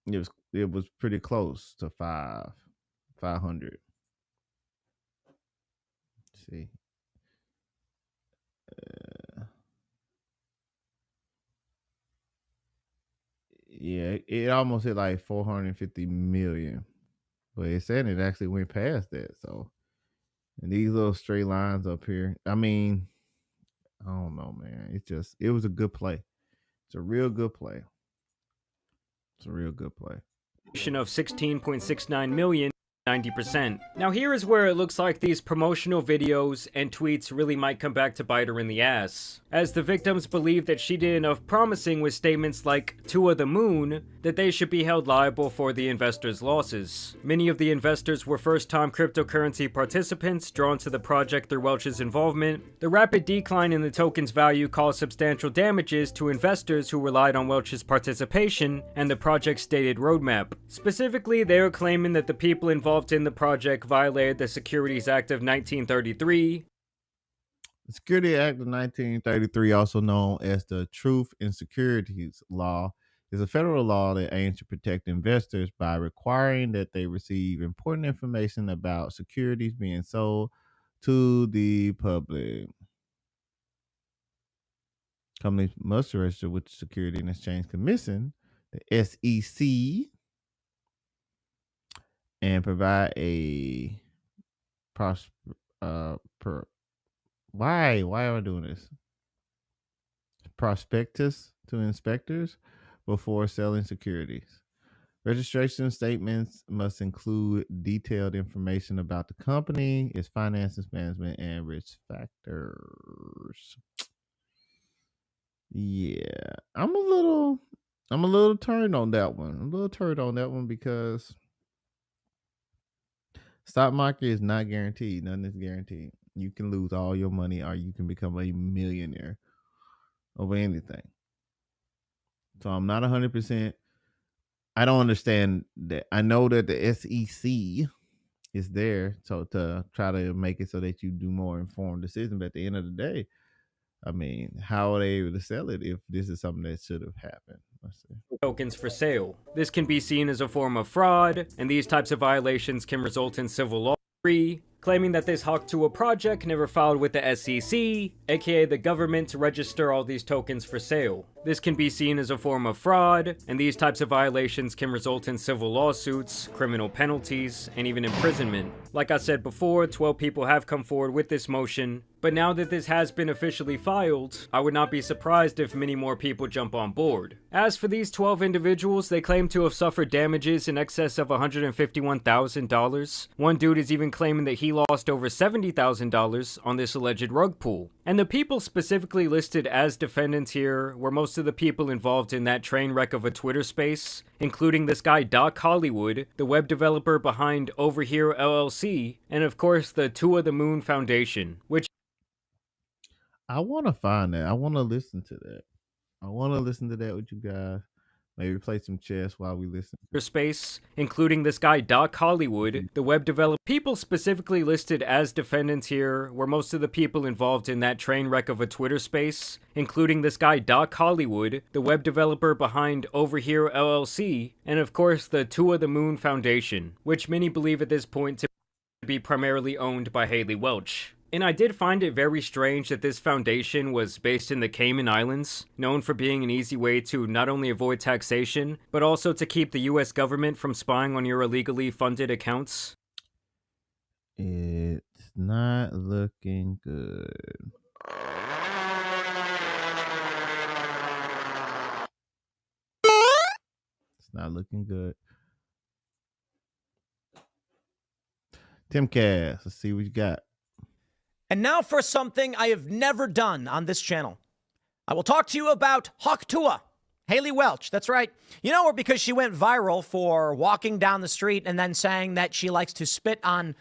it was pretty close to 500. Let's see. Yeah, it almost hit like 450 million, but it's saying it actually went past that. So, and these little straight lines up here, I mean, I don't know, man. It was a good play. It's a real good play. Of 16.69 million. 90%. Now here is where it looks like these promotional videos and tweets really might come back to bite her in the ass, as the victims believe that she did enough promising with statements like Tuah the Moon that they should be held liable for the investors' losses. Many of the investors were first-time cryptocurrency participants drawn to the project through Welch's involvement. The rapid decline in the token's value caused substantial damages to investors who relied on Welch's participation and the project's stated roadmap. Specifically, they are claiming that the people involved in the project violated the Securities Act of 1933. The Security Act of 1933, also known as the Truth in Securities Law, is a federal law that aims to protect investors by requiring that they receive important information about securities being sold to the public. Companies must register with the Security and Exchange Commission, the SEC, and provide a why am I doing this? Prospectus to inspectors before selling securities. Registration statements must include detailed information about the company, its finances, management, and risk factors. Yeah, I'm a little turned on that one. Because stock market is not guaranteed. Nothing is guaranteed. You can lose all your money or you can become a millionaire over anything. So I'm not 100%. I don't understand that. I know that the SEC is there to try to make it so that you do more informed decisions. But at the end of the day, I mean, how are they able to sell it if this is something that should have happened? Let's see. Tokens for sale. This can be seen as a form of fraud, and these types of violations can result in civil law. Claiming that this Hawk Tuah project never filed with the SEC, aka the government, to register all these tokens for sale. This can be seen as a form of fraud, and these types of violations can result in civil lawsuits, criminal penalties, and even imprisonment. Like I said before, 12 people have come forward with this motion, but now that this has been officially filed, I would not be surprised if many more people jump on board. As for these 12 individuals, they claim to have suffered damages in excess of $151,000. One dude is even claiming that he lost over $70,000 on this alleged rug pull. And the people specifically listed as defendants here were most of the people involved in that train wreck of a Twitter space, including this guy Doc Hollywood, the web developer behind Over Here LLC, and of course the Tuah the Moon Foundation, which I want to find that. I want to listen to that. I want to listen to that with you guys. Maybe play some chess while we listen. Space, including this guy Doc Hollywood, the web developer. People specifically listed as defendants here were most of the people involved in that train wreck of a Twitter space, including this guy Doc Hollywood, the web developer behind Over Here LLC, and of course the Tuah the Moon Foundation, which many believe at this point to be primarily owned by Haley Welch. And I did find it very strange that this foundation was based in the Cayman Islands, known for being an easy way to not only avoid taxation, but also to keep the US government from spying on your illegally funded accounts. It's not looking good. It's not looking good. Timcast, let's see what you got. And now for something I have never done on this channel. I will talk to you about Hawk Tuah, Haley Welch. That's right. You know her because she went viral for walking down the street and then saying that she likes to spit on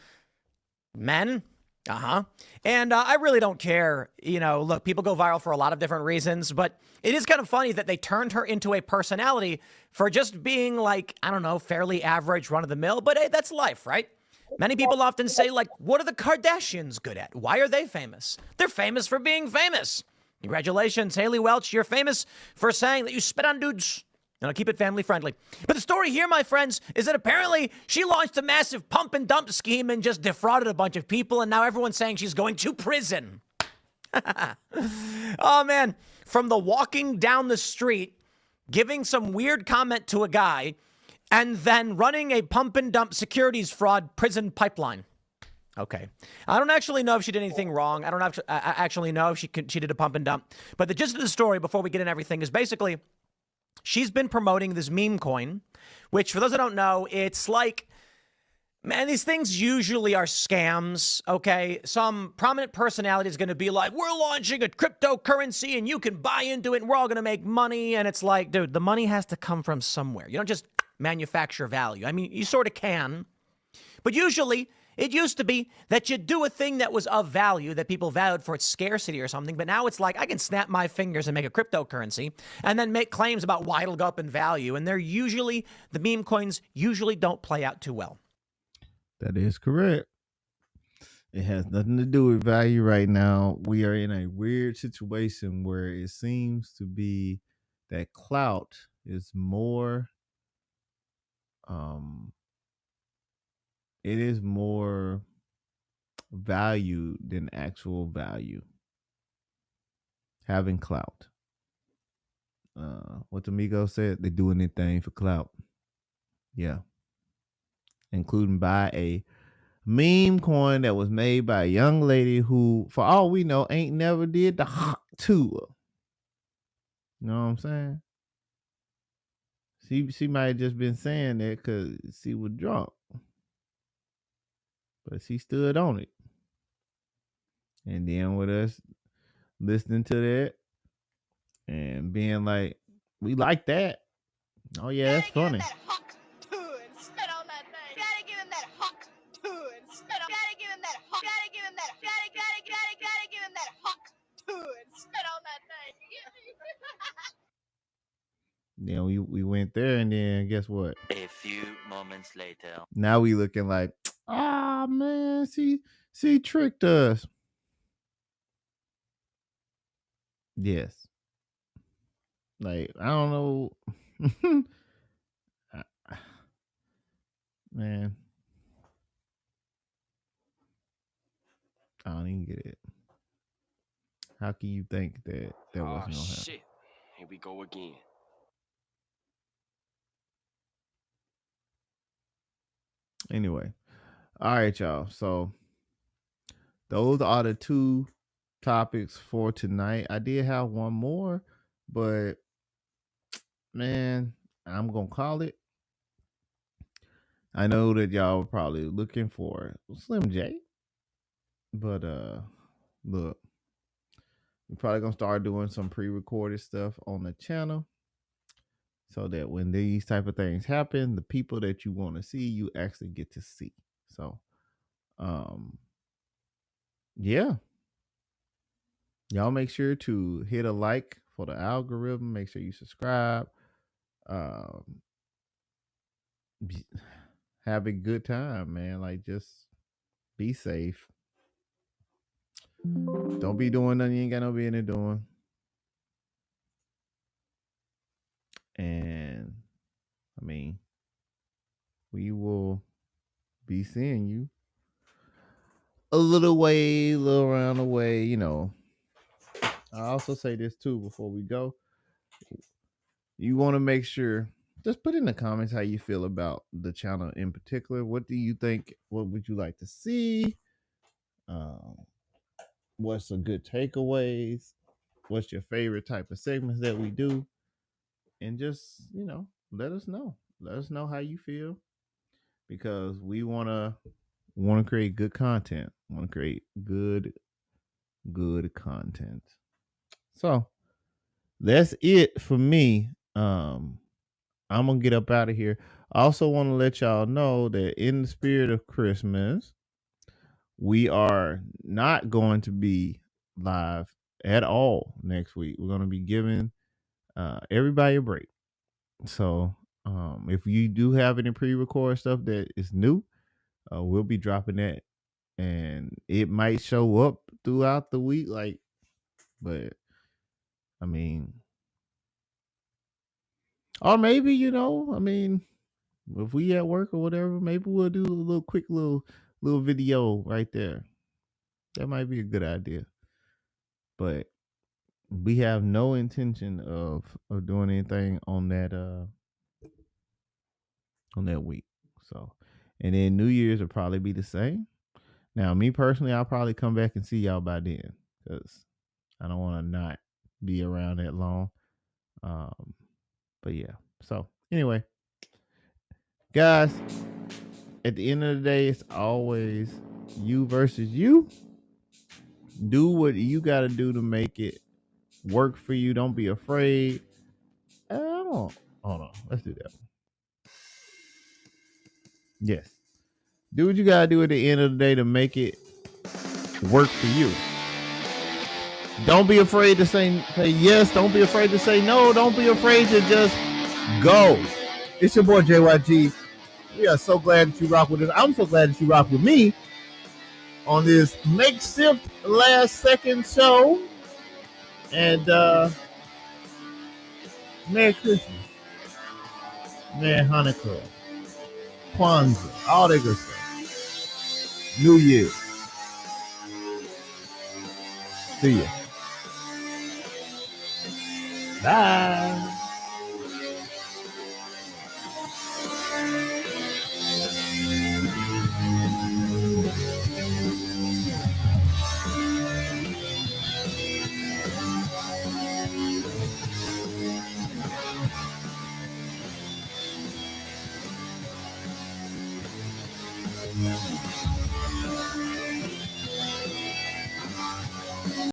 men. And I really don't care. You know, look, people go viral for a lot of different reasons, but it is kind of funny that they turned her into a personality for just being like, I don't know, fairly average, run-of-the-mill. But hey, that's life, right? Many people often say, like, what are the Kardashians good at? Why are they famous? They're famous for being famous. Congratulations, Haley Welch. You're famous for saying that you spit on dudes. And I'll keep it family friendly. But the story here, my friends, is that apparently she launched a massive pump and dump scheme and just defrauded a bunch of people. And now everyone's saying she's going to prison. Oh, man. From the walking down the street, giving some weird comment to a guy, and then running a pump and dump securities fraud prison pipeline. Okay. I don't actually know if she did anything wrong. I don't actually know if she did a pump and dump. But the gist of the story, before we get into everything, is basically she's been promoting this meme coin, which for those that don't know, it's like, man, these things usually are scams, okay? Some prominent personality is going to be like, we're launching a cryptocurrency and you can buy into it and we're all going to make money. And it's like, dude, the money has to come from somewhere. You don't just manufacture value. I mean, you sort of can, but usually it used to be that you do a thing that was of value that people valued for its scarcity or something. But now it's like, I can snap my fingers and make a cryptocurrency and then make claims about why it'll go up in value. And the meme coins usually don't play out too well. That is correct. It has nothing to do with value right now. We are in a weird situation where it seems to be that clout is more it is more value than actual value. Having clout. What Amigo said, they do anything for clout. Yeah. Including by a meme coin that was made by a young lady who, for all we know, ain't never did the Hawk Tuah. You know what I'm saying? She might have just been saying that because she was drunk. But she stood on it. And then with us listening to that and being like, we like that. Oh yeah, that's funny. Gotta give him that hawk too and spit on. Gotta give him that hawk. Gotta give him that. Gotta give him that hawk too and spit on that thing. right there, and then guess what? A few moments later. Now we looking like, ah, man, see, tricked us. Yes. Like, I don't know. Man. I don't even get it. How can you think that Oh, wasn't gonna happen? shit. Here we go again. Anyway. All right, y'all. So those are the two topics for tonight. I did have one more, but man, I'm gonna call it. I know that y'all were probably looking for Slim J, but look, we're probably gonna start doing some pre-recorded stuff on the channel, so that when these type of things happen, the people that you want to see, you actually get to see. So, yeah, y'all make sure to hit a like for the algorithm. Make sure you subscribe. Have a good time, man. Like, just be safe. Don't be doing nothing you ain't got no business doing. And I mean, we will be seeing you a little around the way, you know. I also say this too before we go. You want to make sure, just put in the comments how you feel about the channel in particular. What do you think? What would you like to see? What's some good takeaways? What's your favorite type of segments that we do? And just, you know, let us know. Let us know how you feel, because we want to create good content. Want to create good content. So that's it for me. I'm gonna get up out of here. I also want to let y'all know that in the spirit of Christmas, we are not going to be live at all next week. We're going to be giving everybody a break. So if you do have any pre-record stuff that is new, we'll be dropping that, and it might show up throughout the week. But I mean, or maybe, you know, I mean, if we at work or whatever, maybe we'll do a quick little video right there. That might be a good idea. But we have no intention of doing anything on that week. So, and then New Year's will probably be the same. Now, me personally, I'll probably come back and see y'all by then, because I don't want to not be around that long. But yeah. So anyway, guys, at the end of the day, it's always you versus you. Do what you got to do to make it work for you. Don't be afraid. Hold on. Let's do that. Yes. Do what you got to do at the end of the day to make it work for you. Don't be afraid to say yes. Don't be afraid to say no. Don't be afraid to just go. It's your boy JYG. We are so glad that you rock with us. I'm so glad that you rock with me on this makeshift last second show. And Merry Christmas, Merry Hanukkah, Kwanzaa, all that good stuff. New Year. See ya. Bye.